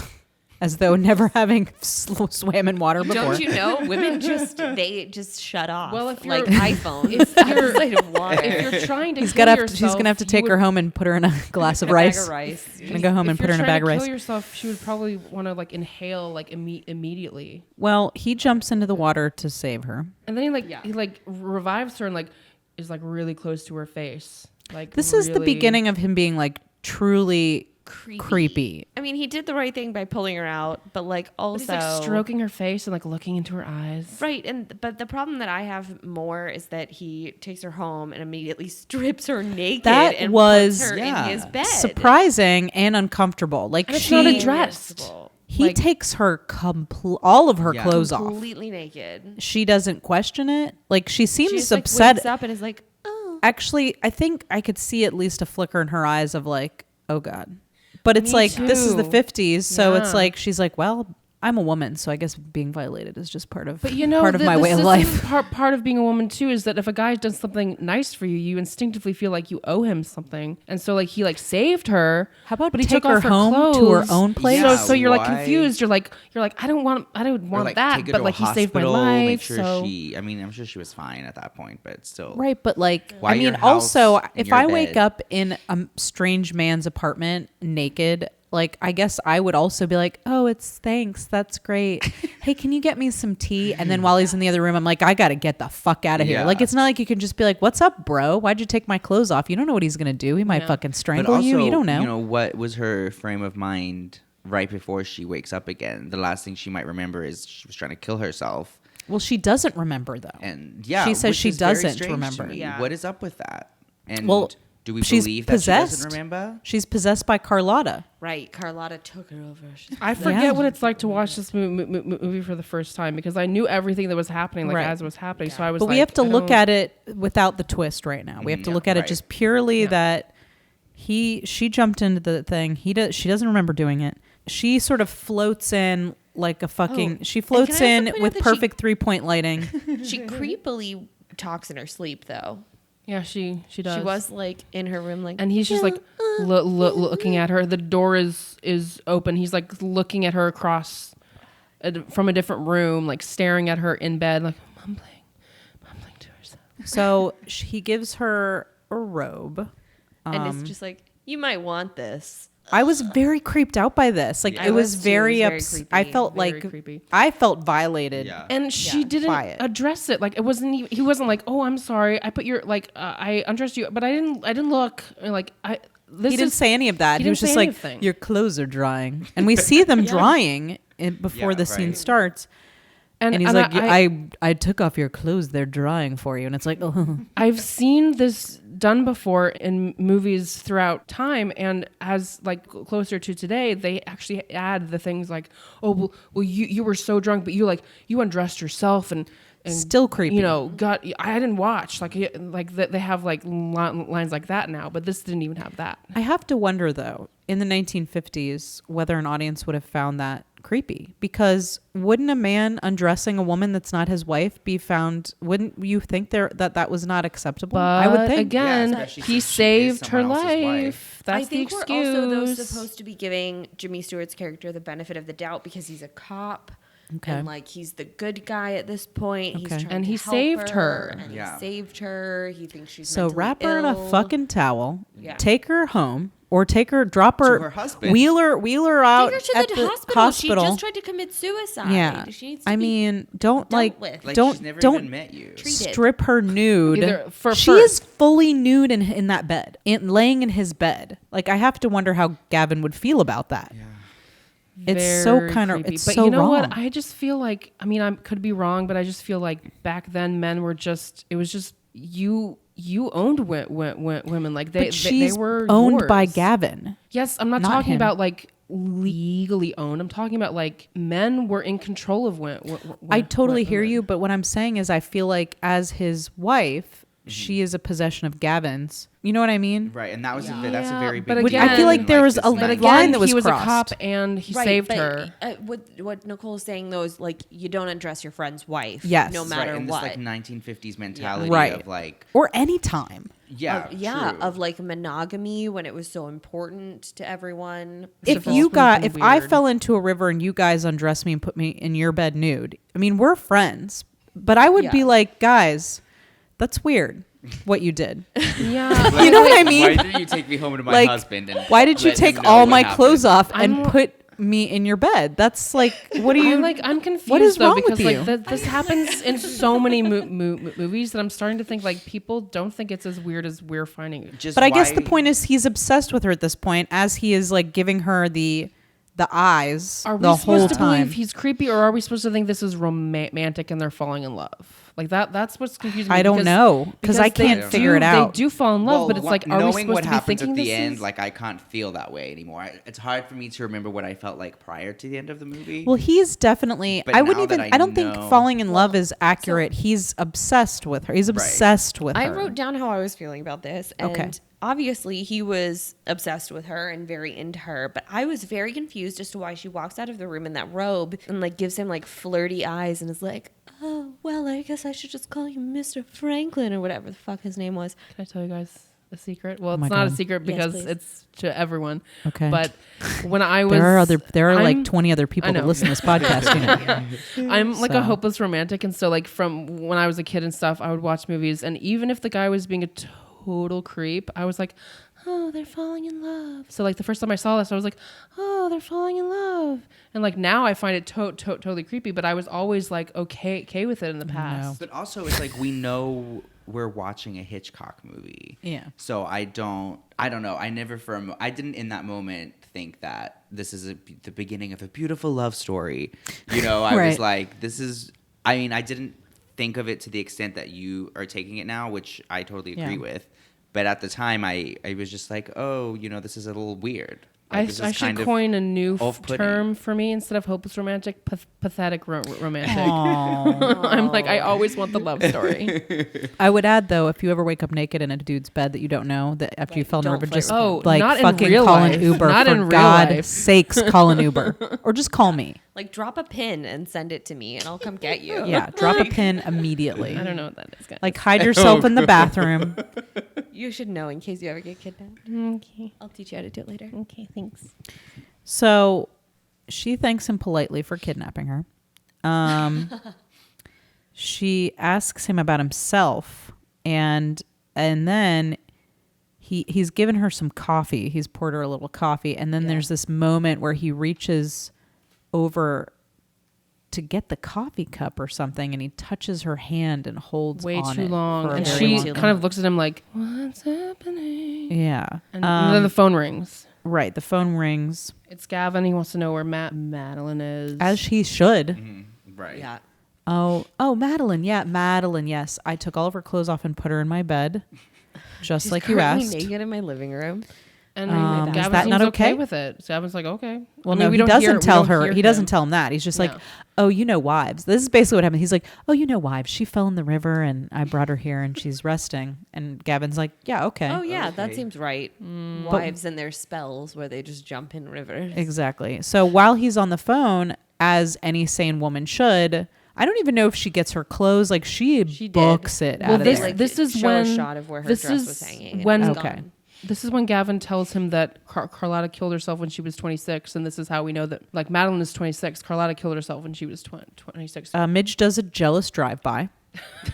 as though never having swam in water before. Don't you know? Women just shut off. Well, if like you're- iPhones if you're- outside of water. If you're trying to She's kill gonna have yourself, to take her home and put her in a glass of a bag rice. of rice. Gonna go home and put her in a bag of If you're trying to rice. kill yourself, she would probably want to like inhale like immediately. Well, he jumps into the water to save her. And then he revives her and like is like really close to her face. Like This is the really- beginning of him being like truly creepy. I mean, he did the right thing by pulling her out, but like But also he's like stroking her face and like looking into her eyes. right. But the problem that I have more is that he takes her home and immediately strips her naked That and was puts her in his bed. surprising and uncomfortable. Like And it's not she, addressed. he like- takes her all of her Yeah. clothes off. Completely naked. She doesn't question it. Like she She seems just, like, upset. wakes up and is like, oh. Actually, I think I could see at least a flicker in her eyes of like, oh God. But it's Me like, this is the too. 50s. So it's Yeah. like, she's like, well, I'm a woman. So I guess being violated is just part of, But you know, part of my the way of system- life. Part of being a woman too is that if a guy does something nice for you, you instinctively feel like you owe him something, and so like he like saved her. How about but he take took her off her home to her clothes. own place? Yeah, So you're like why? confused. You're like I don't want Or, that, take her but to like a he saved my hospital, life. Make sure so I'm sure she was fine at that point, but still. Right, but like, Why I mean, your house also, in if your I wake bed? up in a strange man's apartment naked, like, I guess I would also be like, oh, it's thanks. That's great. Hey, can you get me some tea? And then while he's in the other room, I'm like, I got to get the fuck out of here. Yeah. Like, it's not like you can just be like, what's up, bro? Why'd you take my clothes off? You don't know what he's going to do. He might fucking But strangle also, you. You don't know. You know, what was her frame of mind right before she wakes up again? The last thing she might remember is she was trying to kill herself. Well, she doesn't remember, though. And yeah, She says which she is very doesn't strange to remember. me. Yeah. What is up with that? And Well, do we she's believe that possessed. she doesn't remember? She's possessed by Carlotta. Right. Carlotta took her over. I forget Yeah. what it's like to watch this movie for the first time because I knew everything that was happening like Right. as it was happening. So I was But like, we have to I look don't- at it without the twist right now. We have to Yeah, look at it right. just purely that she jumped into the thing. She doesn't remember doing it. She sort of floats in like a fucking. Oh, She and floats can I also in point out with that she- perfect 3-point lighting. She creepily talks in her sleep, though. Yeah, she does. She was like in her room, like, And he's just like looking at her. The door is open. He's like looking at her across from a different room, like staring at her in bed, like mumbling to herself. So he gives her a robe. and it's just like, you might want this. I was very creeped out by this. Like Yeah. it was I was too. very It was ups. very I creepy. felt Very like creepy. I felt violated. Yeah. And she Yeah, didn't by it. address it. Like it wasn't even, he wasn't like, "Oh, I'm sorry. I put your I undressed you, but I didn't look like I this He didn't is- say any of that. he He was didn't just say like, anything. your clothes are drying. And we see them drying before Yeah, the scene right. starts. And he's and like, I I took off your clothes. They're drying for you. And it's like, oh. I've seen this done before in movies throughout time, and as like closer to today, they actually add the things like, oh well you were so drunk, but you undressed yourself and Still creepy. You know, I didn't watch like they have like lines like that now, but this didn't even have that. I have to wonder, though, in the 1950s, whether an audience would have found that creepy. Because wouldn't a man undressing a woman that's not his wife be found, wouldn't you think that was not acceptable? But I would think. again, Yeah, especially he since she is saved her someone else's wife. life. That's I think the we're excuse. also though supposed to be giving Jimmy Stewart's character the benefit of the doubt because he's a cop. Okay. And like he's the good guy at this point. He's Okay. trying And to he help saved her. And Yeah. he saved her. He thinks she's So mentally wrap her in a ill. fucking towel, Yeah. take her home, or drop her, her husband. wheel her out Take her to at the, the hospital. She just tried to commit suicide. Yeah, She needs to I be mean, don't dealt like, with. Like don't she's never don't even met you. treated. strip her nude. Either for she first- is fully nude in that bed, laying in his bed. Like I have to wonder how Gavin would feel about that. It's so very kind of, creepy. it's But so you know wrong. what? I just feel like, I mean, I could be wrong, but I just feel like back then men were just, it was just, you owned women. Like But they she's were owned by yours. Gavin. Yes, I'm not not talking him. about like legally owned. I'm talking about like men were in control of women. I totally hear you, but what I'm saying is I feel like as his wife, she is a possession of Gavin's. You know what I mean? Right, and that was that's a very but big again- deal I feel like in, there was this a But 90s. again, line that was he was crossed. a cop and he saved but, her. What Nicole's saying though is like you don't undress your friend's wife. Yes. no Right, matter right, in what. this like 1950s mentality Right. of like Or any time. yeah, yeah, true. of like monogamy when it was so important to everyone. If It's you been got, if I weird. fell into a river and you guys undressed me and put me in your bed nude, I mean, we're friends, but I would be Yeah. like, guys, that's weird what you did. Yeah, You know what I mean? Why did you take me home to my Like, husband? And why did you let him take know all what my happened? clothes off and I'm- put me in your bed? That's like, what do you I'm confused What is though wrong with because you? like this happens in so many movies that I'm starting to think like people don't think it's as weird as we're finding it. Just But I guess the why- point is he's obsessed with her at this point as he is like giving her the eyes Are we the supposed whole to time. believe he's creepy, or are we supposed to think this is romantic and they're falling in love? Like that's what's confusing me. I don't because- know because I they can't figure it out. They do fall in love, but it's like, are we knowing supposed what to be happens thinking at the this end, is? like I can't feel that way anymore. It's hard for me to remember what I felt like prior to the end of the movie. Well, he's definitely. But I wouldn't now even. that I don't think know- falling in love is accurate. He's obsessed with her. He's obsessed with her. I wrote down how I was feeling about this, and Okay. obviously he was obsessed with her and very into her, but I was very confused as to why she walks out of the room in that robe and like gives him like flirty eyes and is like, oh well, I guess I should just call you Mr. Franklin or whatever the fuck his name was. Can I tell you guys a secret? Well, my it's not a God. secret Yes, because please. it's to everyone. Okay. But when I was, There are like I'm- 20 other I people that know. listen to this podcast. You know? I'm like So. a hopeless romantic, and so like from when I was a kid and stuff, I would watch movies, and even if the guy was being a total creep, I was like, oh, they're falling in love. So like the first time I saw this, I was like, oh, they're falling in love. And like now I find it totally creepy, but I was always like okay with it in the past. But also, it's like we know we're watching a Hitchcock movie. Yeah. So I don't know. I never I didn't in that moment think that this is the beginning of a beautiful love story. You know, I was Right. like, this is. I mean, I didn't think of it to the extent that you are taking it now, which I totally agree Yeah. with. But at the time, I was just like, oh, you know, this is a little weird. Like, this I is should kind of coin a new off-putting. term for me instead of hopeless romantic, pathetic romantic. Aw. I'm like, I always want the love story. I would add though, if you ever wake up naked in a dude's bed that you don't know, that after you fell in the don't river, flirt just with him. Oh, like not in fucking real call an life. Uber. Not for in real God's life. sakes, call an Uber or just call me. Like drop a pin and send it to me and I'll come get you. Yeah, drop a pin immediately. I don't know what that is, guys. Like hide yourself in the bathroom. You should know in case you ever get kidnapped. okay, I'll teach you how to do it later. okay, thanks. So she thanks him politely for kidnapping her. She asks him about himself, and then he's given her some coffee. He's poured her a little coffee, and then there's this moment where he reaches over to get the coffee cup or something, and he touches her hand and holds Way on too it long, for a and very she long kind time. of looks at him like, "What's happening?" Yeah. And then the phone rings. Right. The phone rings, It's Gavin. He wants to know where Madeline is. as he should. right. Yeah. Oh, Madeline. Yeah, Madeline. Yes, I took all of her clothes off and put her in my bed, just She's like you currently asked. naked in my living room. and is Gavin that seems not okay okay? with it. So Gavin's like, okay. Well, I mean, no, we he don't doesn't hear- we tell don't her. hear He doesn't him. tell him that. He's just like, No. oh, you know, wives. This is basically what happened. He's like, oh, you know, wives. She fell in the river, and I brought her here, and she's resting. And Gavin's like, yeah, okay, Oh yeah, that Okay. seems right. Wives and their spells where they just jump in rivers. exactly. So while he's on the phone, as any sane woman should, I don't even know if she gets her clothes. Like she did. books it Well, out of this there. Like, this is show when a shot of where her this dress is was hanging. and when it was Okay. gone. This is when Gavin tells him that Carlotta killed herself when she was 26, and this is how we know that. Like Madeline is 26, Carlotta killed herself when she was 26. Midge does a jealous drive-by.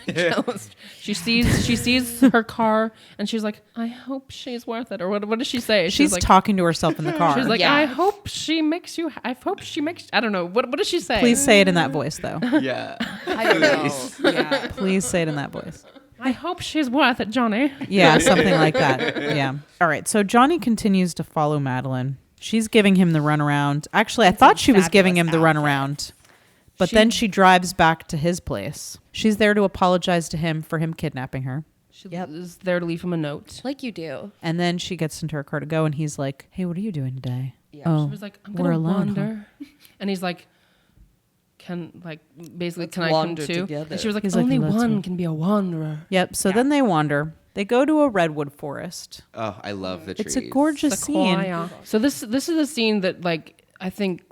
Jealous. She sees her car, and she's like, "I hope she's worth it." Or what does she say? She's like, talking to herself in the car. She's like, Yeah. "I hope she makes you. I hope she makes." I don't know. What does she say? Please say it in that voice, though. Yeah. I don't know. Yeah. Please say it in that voice. I hope she's worth it, Johnny. Yeah, something like that. Yeah. All right. So Johnny continues to follow Madeline. She's giving him the runaround. Actually, I thought she was giving him the fabulous runaround. But then she drives back to his place. She's there to apologize to him for him kidnapping her. She is there to leave him a note. Like you do. And then she gets into her car to go, and he's like, hey, what are you doing today? Yeah. Oh, She was like, I'm we're gonna alone, wander. And he's like, can I come wander too? together. And she was like, He's like, only "Let's one wander." can be a wanderer. Yep. So then they wander. They go to a redwood forest. Oh, I love the trees. It's a gorgeous scene. Sequoia. So this is the scene that like I think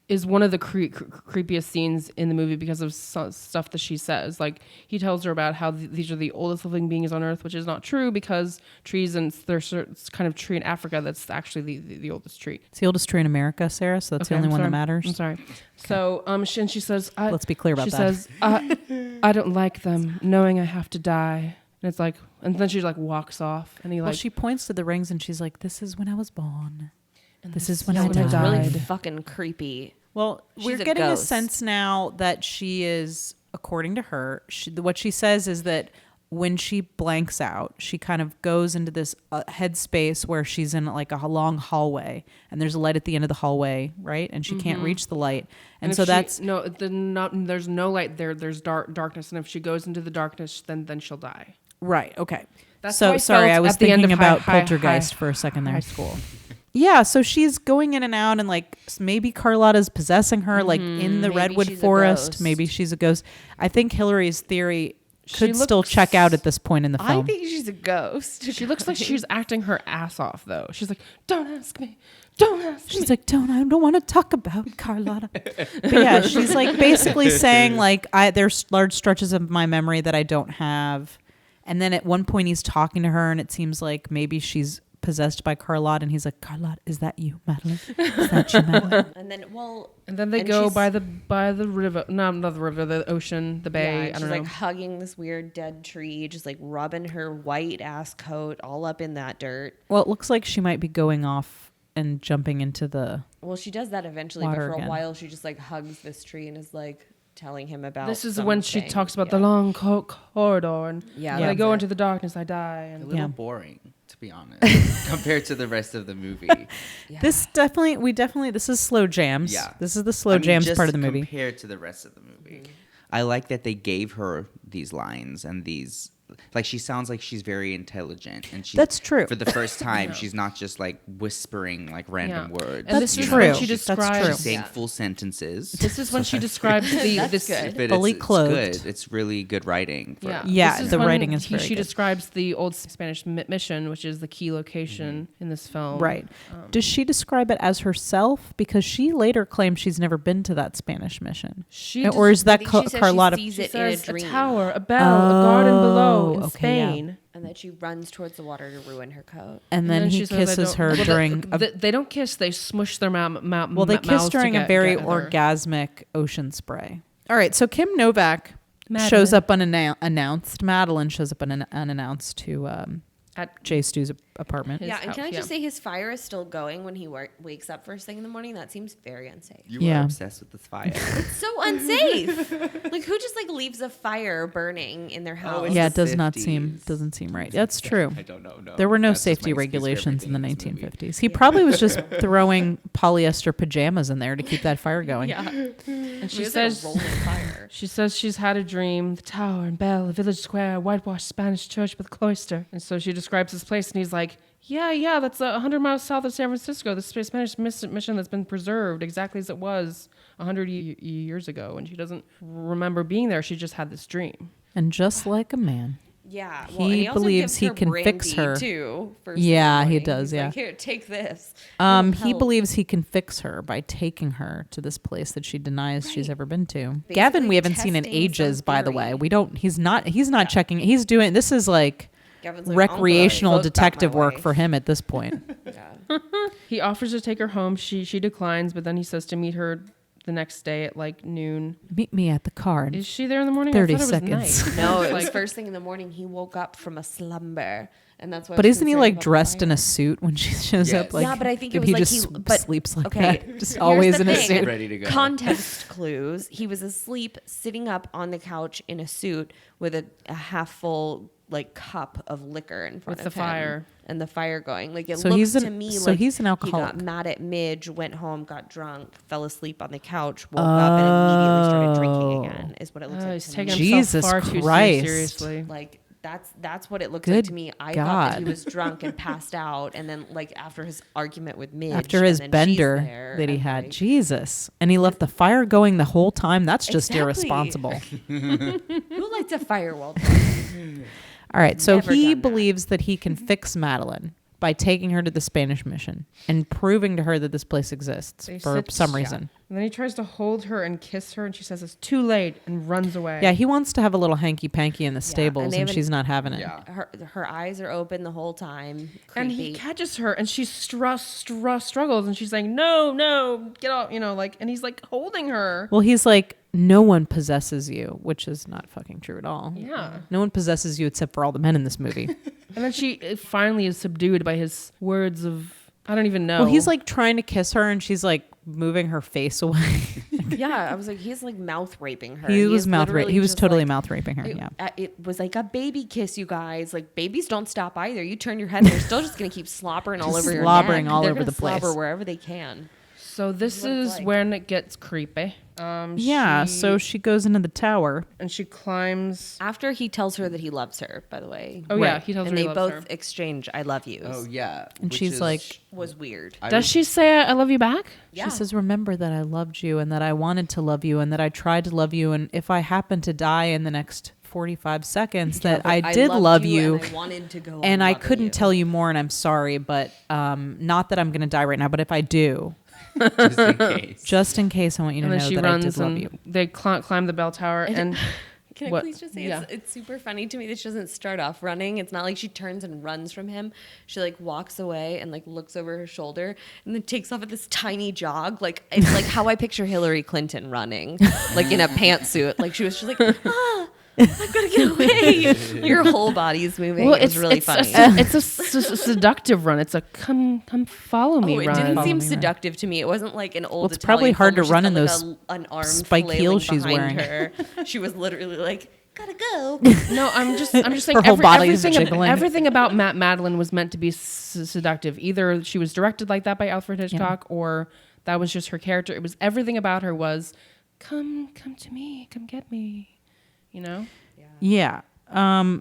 is one of the creepiest scenes in the movie because of stuff that she says. Like he tells her about how these are the oldest living beings on Earth, which is not true because trees and there's a kind of tree in Africa that's actually the oldest tree. It's the oldest tree in America, Sarah. So that's the only one that matters. I'm sorry. So she says, Let's be clear about she that. says, I don't like them, knowing I have to die. And it's like, and then she like walks off, and he like. Well, she points to the rings and she's like, "This is when I was born. and This is when is I when I died." Really died. fucking creepy. Well, we're She's a getting a ghost. sense now that she is, according to her, what she says is that when she blanks out, she kind of goes into this headspace where she's in like a long hallway, and there's a light at the end of the hallway, right? And she can't reach the light, and so if that's there's no light there. There's darkness, and if she goes into the darkness, then she'll die. right. Okay. That's So how I sorry, felt I was at the end thinking of about high Poltergeist for a second there. high school. Yeah, so she's going in and out, and like maybe Carlotta's possessing her, like in the Maybe redwood she's a forest. ghost. Maybe she's a ghost. I think Hillary's theory She could still looks- check out at this point in the I film. think she's a ghost. She looks like she's acting her ass off, though. She's like, "Don't ask me, don't ask me." She's like, I don't want to talk about Carlotta. But yeah, she's like basically saying like, there's large stretches of my memory that I don't have. And then at one point he's talking to her, and it seems like maybe she's possessed by Carlotta, and he's like, Carlotta, is that you, Madeline? Is that you, Madeline? And then, And then they and go she's- by the river, no, not the river, the ocean, the bay. I she's don't know. like hugging this weird dead tree, just like rubbing her white ass coat all up in that dirt. Well, it looks like she might be going off and jumping into the... Well, she does that eventually, Water but for again. a while she just like hugs this tree and is like telling him about. This is when she something. talks about Yeah. the long corridor, and Yeah, when I that's go it. into the darkness, I die. A And little Yeah. boring, to be honest, compared to the rest of the movie. This is slow jams. Yeah. This is the slow I mean, jams just part of the movie. compared to the rest of the movie. I like that they gave her these lines and these. Like she sounds like she's very intelligent, and she. That's true. For the first time, she's not just like whispering like random words. And That's this is true. when she That's describes. true. She's saying full sentences. This is when she describes this. good. But Fully it's clothed. good. It's really good writing. For Yeah, Yeah, This is the when writing is very She good. describes the old Spanish mission, which is the key location in this film. Right. Does she describe it as herself? Because she later claims she's never been to that Spanish mission. She Or is that I think she says she Carlotta? sees She it in a says a dream. tower, a bell, a garden below in okay, yeah. Spain. And that she runs towards the water to ruin her coat. And then he she says, "I kisses don't-" her Well, during... they don't kiss. They smush their mouth. well, they kiss during a very together. orgasmic ocean spray. All right, so Kim Novak Madeline. shows up unannounced. Madeline shows up unannounced to At Jay Stu's apartment. His Yeah, and can I house, just say his fire is still going when he wakes up first thing in the morning? That seems very unsafe. You Yeah. were obsessed with this fire. It's so unsafe. Like who just like leaves a fire burning in their house? it's Yeah, the it does not 50s. doesn't seem right. That's true. I don't know. No, There were no That's just my safety excuse for regulations in the everything in this movie. 1950s. He probably was just throwing polyester pajamas in there to keep that fire going. Yeah. and She she says says rolling fire. she says she's had a dream: the tower and bell, a village square, a whitewashed Spanish church with a cloister. And so she describes this place, and he's like, "Yeah, that's 100 miles south of San Francisco. The Spanish mission that's been preserved exactly as it was 100 years ago." And she doesn't remember being there. She just had this dream. And just like a man. Yeah, He well, and also believes gives he her can fix brandy, her. too. First Yeah, thing in the he morning. does, He's yeah. like, here, take this. He Help. believes he can fix her by taking her to this place that she denies she's ever been to. Basically Gavin, we haven't seen in testing ages, some by the theory. way. He's not checking. He's doing, this is like Gavin's like, recreational "I'm gonna vote back detective my work wife." for him at this point. Yeah. He offers to take her home. She declines, but then he says to meet her the next day at like noon. Meet me at the car. Is she there in the morning? 30 I thought it was seconds. night. No, it was like first thing in the morning. He woke up from a slumber And that's why. But isn't he like dressed in a suit when she shows Yes. up? Like, Yeah, but I think it maybe was he like just but sleeps like okay, that, just here's always the in a thing. suit. Ready to go. Context clues. He was asleep, sitting up on the couch in a suit with a half full like cup of liquor in front With of the him fire. and the fire going. Like it So looks he's to an- me so like he's an he alcoholic. got mad at Midge, went home, got drunk, fell asleep on the couch, woke up, and immediately started drinking again. Is what it looks like. He's to taking me. Jesus himself far too Christ. seriously. Like that's what it looks Good like to me. I thought that he God. was drunk and passed out, and then like after his argument with Midge, After his and then she's bender there, that he and, had, like, Jesus, and he left the fire going the whole time. That's just Exactly. irresponsible. who lights a fire while All right, so Never he done that. believes that he can fix Madeline by taking her to the Spanish mission and proving to her that this place exists They for sit- some reason. And then he tries to hold her and kiss her, and she says it's too late and runs away. Yeah, he wants to have a little hanky panky in the stables, they and have she's an- not having it. Yeah. her eyes are open the whole time. And he Creepy. catches her, and she struggles, and she's like, "No, get off!" Like, and he's like holding her. Well, he's like, no one possesses you, which is not fucking true at all. Yeah. No one possesses you except for all the men in this movie. And then she finally is subdued by his words of, I don't even know. Well, he's like trying to kiss her, and she's like moving her face away. Yeah, I was like, he's like mouth raping her. He was is mouth literally He was just, totally like, mouth raping her. Yeah. It was like a baby kiss, you guys. Like babies don't stop either. You turn your head, they're still just gonna keep slobbering all Just over your slobbering neck. all They're over gonna the place. slobber wherever they can. So this what it's is like. when it gets creepy. Yeah, so she goes into the tower. and she climbs. After he tells her that he loves her, by the way. Oh yeah, he tells And her they he both loves her. exchange "I love yous." Oh yeah. And which she's is- like- Was weird. I Does was- she say I love you back? Yeah. She says, remember that I loved you and that I wanted to love you and that I tried to love you. And if I happen to die in the next 45 seconds, that I did loved love you. and I wanted to go. And on I loving couldn't you. tell you more, and I'm sorry, but not that I'm going to die right now, but if I do, just in case. just in case, I want you to And then know she that I runs did love and you. they climb the bell tower and Can I What? please just say Yeah. it's super funny to me that she doesn't start off running. It's not like she turns and runs from him. She like walks away and like looks over her shoulder and then takes off at this tiny jog. Like it's like how I picture Hillary Clinton running, like in a pantsuit. Like she was just like, I've got to get away. Your whole body is moving. well, It was really funny. It's a seductive run. It's a come follow me Oh, it run. didn't Follow seem me, right. seductive to me. It wasn't like an old. it's probably Italian hard film to where run in she's got, those an arm spike flailing heels she's behind wearing. Her. She was literally like, gotta go. No, I'm just saying Her whole body is everything, jiggling. everything about Madeline was meant to be seductive. Either she was directed like that by Alfred Hitchcock, or that was just her character. It was everything about her was, come to me, come get me, you know. Yeah.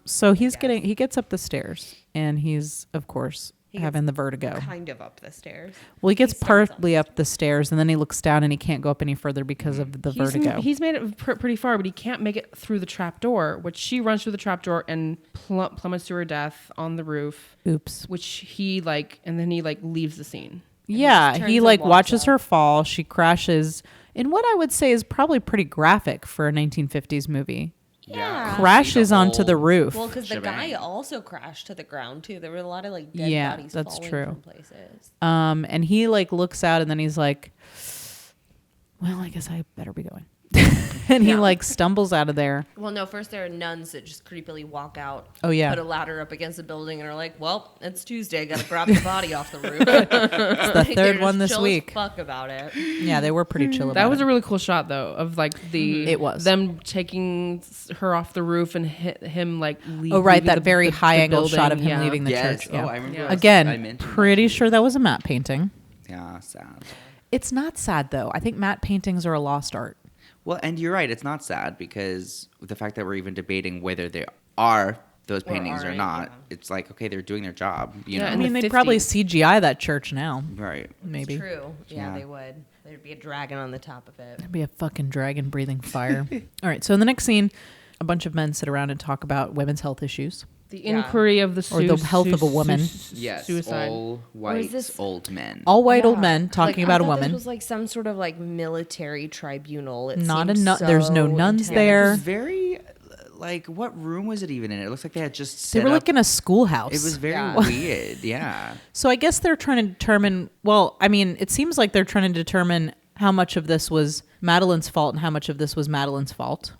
So he gets up the stairs, and he's, of course, having the vertigo. Kind of up the stairs. Well, he gets He starts partly up the stairs, and then he looks down, and he can't go up any further because of the vertigo. He's made it pretty far, but he can't make it through the trap door, which she runs through the trap door and plummets to her death on the roof. Oops. Which he and then he leaves the scene. Yeah, just he turns and walks watches out. her fall. She crashes in what I would say is probably pretty graphic for a 1950s movie. Yeah. Crashes The onto the whole- roof. Well, because the shebang. guy also crashed to the ground too. There were a lot of like dead Yeah, bodies that's falling true. from places. And he looks out, and then he's like, well, I guess I better be going. And he stumbles out of there. Well, no, first there are nuns that just creepily walk out. Oh, yeah. Put a ladder up against a building and are like, well, it's Tuesday. Got to grab the body off the roof. It's the third one this week. Fuck about it. Yeah, they were pretty chill about That was it. a really cool shot, though, of It was. them taking her off the roof and him leaving. Oh, right, that the- very the high angle building, shot of him yeah. leaving the Yes. church. Yeah. Oh, I remember. Yeah. I Again, mentioned that pretty too. sure that was a matte painting. Yeah, sad. It's not sad, though. I think matte paintings are a lost art. Well, and you're right. It's not sad because the fact that we're even debating whether they are those paintings or aren't, not, yeah. it's like, okay, they're doing their job. You Yeah, know? I in mean, the they'd probably 50s. CGI that church now. Right. Maybe. True. Yeah, Yeah. they would. There'd be a dragon on the top of it. There'd be a fucking dragon breathing fire. All right, so in the next scene, a bunch of men sit around and talk about women's health issues. The inquiry of the Or the health of a woman. Yes. suicide. All Or is white this- old men. All white old Yeah. men talking Like, about I a thought woman. This was like some sort of like military tribunal. It Not seemed a nun- there's no so nuns intense. there. It was very, like, what room was it even in? It looks like they had just They set were like up. in a schoolhouse. It was very Yeah. weird. Yeah. So I guess they're trying to determine, well, I mean, it seems like they're trying to determine how much of this was Madeline's fault and how much of this was Madeline's fault.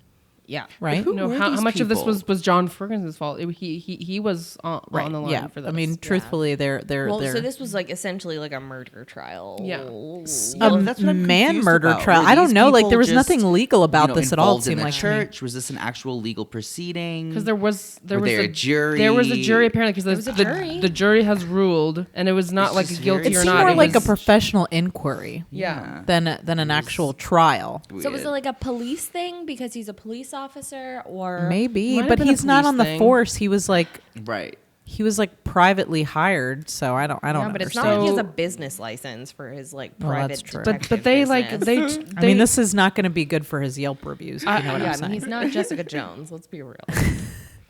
Yeah. right? Who No, were how these much of this people? was John Ferguson's fault? He was on the line Yeah. for this. I mean, truthfully, they're Well, so this was like essentially like a murder trial. Yeah. That's what I'm man confused murder about. trial. Were I don't these know. Like people there was just, nothing legal about you know, this at all. It involved in seemed the like to me. church. Was this an actual legal proceeding? because there was a jury. There was a jury apparently because was a jury. the jury has ruled, and it was not It's like a just guilty very It or seemed not. more It like a was- professional inquiry yeah. than an actual trial. So was it like a police thing because he's a police officer, or Maybe, Might have but been a he's not police on the thing. force. He was like Right. privately hired. So I don't. Yeah, but it's not understand. like he has a business license for his like Well, private. that's true. But they like business. they. I mean, this is not going to be good for his Yelp reviews. If you know what yeah, I'm I saying. mean, he's not Jessica Jones. Let's be real.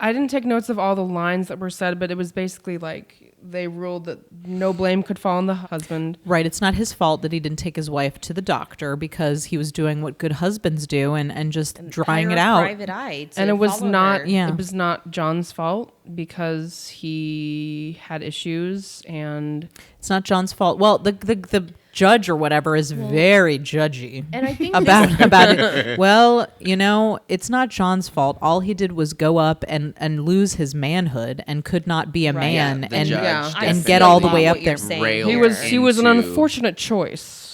I didn't take notes of all the lines that were said, but it was basically like they ruled that no blame could fall on the husband. Right. It's not his fault that he didn't take his wife to the doctor because he was doing what good husbands do and just drying Hire it a out. Private eye to And it was follow not her. Yeah. it was not John's fault because he had issues and It's not John's fault. Well, the judge or whatever is very judgy And I think about it. Well, you know, it's not John's fault. All he did was go up and lose his manhood and could not be a Right. man Yeah, the and judge Yeah. I and see get all the way what up you're there. saying Railed here. he was an into unfortunate choice.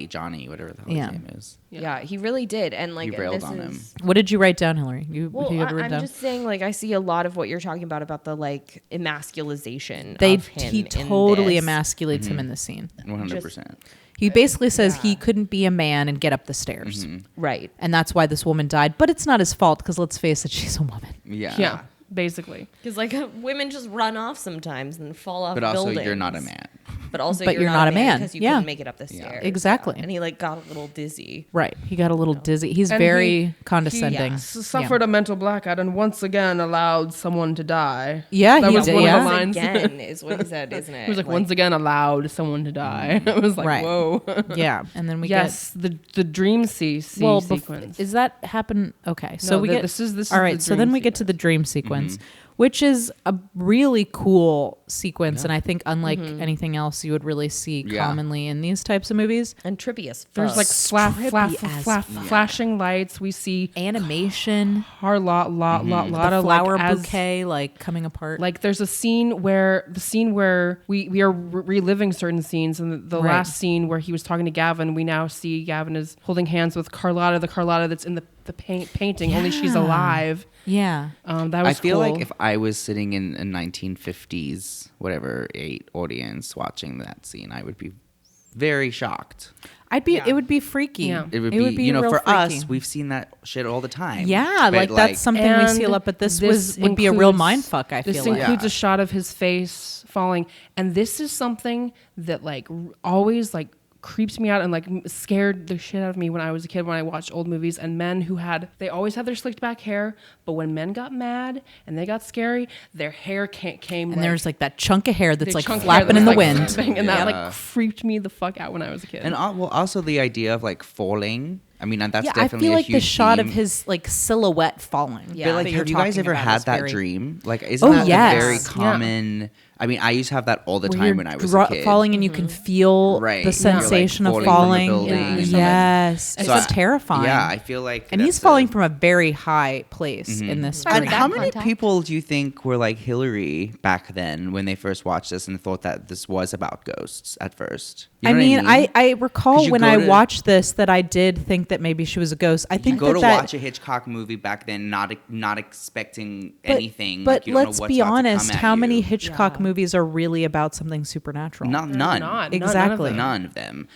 Johnny, whatever the hell Yeah. his name is. Yeah, he really did, and like He railed this on is. What did you write down, Hillary? Well, you have it written I'm down? just saying, like, I see a lot of what you're talking about the like emasculization. They of him he in totally this. emasculates him in the scene. 100%. He basically says he couldn't be a man and get up the stairs. Right. And that's why this woman died. But it's not his fault because let's face it, she's a woman. Yeah, basically. Because like women just run off sometimes and fall off. But also, buildings. you're not a man. But also, But you're not a man. because you Yeah. couldn't make it up the stairs. Exactly. Yeah. And he like got a little dizzy. Right. He got a little dizzy. He's And very condescending. He suffered a mental blackout and once again allowed someone to die. Yeah, that he was did, one yeah. of the lines. Again is what he said, isn't it? He was like, once again allowed someone to die. It was like, Right. whoa. Yeah. And then we Yes, the dream get well, sequence. is that happen? Okay. So No, we get this is all the right. So dream then we get to the dream sequence, which is a really cool sequence, and I think unlike anything else you would really see Yeah. commonly in these types of movies. and trippy as fuck. There's like Trippy as flashing lights. We see Animation, lot the of flower like, as- bouquet like coming apart. Like there's a scene where we are reliving certain scenes, and the Right. last scene where he was talking to Gavin, we now see Gavin is holding hands with Carlotta, the Carlotta that's in the painting. Only she's Yeah. alive. yeah. That was I feel cool. like if I was sitting in a 1950s, whatever, 8 audience watching that scene, I would be very shocked. I'd be. Yeah. It would be freaky. Yeah. It would be, you know, real for freaky. us, we've seen that shit all the time. Yeah, But, like that's something we And see a lot. But this this would be a real includes- mind fuck. I This feel like. includes Yeah. a shot of his face falling, and this is something that like always like creeps me out and like scared the shit out of me when I was a kid when I watched old movies. And men who they always had their slicked back hair, but when men got mad and they got scary, their hair came And there's like that chunk of hair that's the like chunk of hair flapping that in the was, like, wind. flipping, and that Yeah. like freaked me the fuck out when I was a kid. And well, also the idea of like falling. I mean, that's Yeah, I definitely feel a like the huge shot of theme. his like silhouette falling. Yeah. But like, that you're have you guys talking ever about had is that very- dream? Like, isn't Oh, that yes. a very Yeah. common? I mean, I used to have that all the Where time you're when I was a kid. falling and you can feel Right. the Yeah. You're, like, sensation of falling from the falling. building and Yes, So it's I- terrifying. Yeah, I feel like. and he's that's falling from a very high place Mm-hmm. in this. Sorry, And dream. that how many contact. people do you think were like Hillary back then when they first watched this and thought that this was about ghosts at first? You I know what mean, I recall 'Cause you when go I to- watched this that I did think that maybe she was a ghost. I You think go to that watch a Hitchcock movie back then, not expecting but, anything. But like, you don't know let's what's be about to come honest, at how many you. Hitchcock movies are really about something supernatural? None. None of Exactly. them. None of them.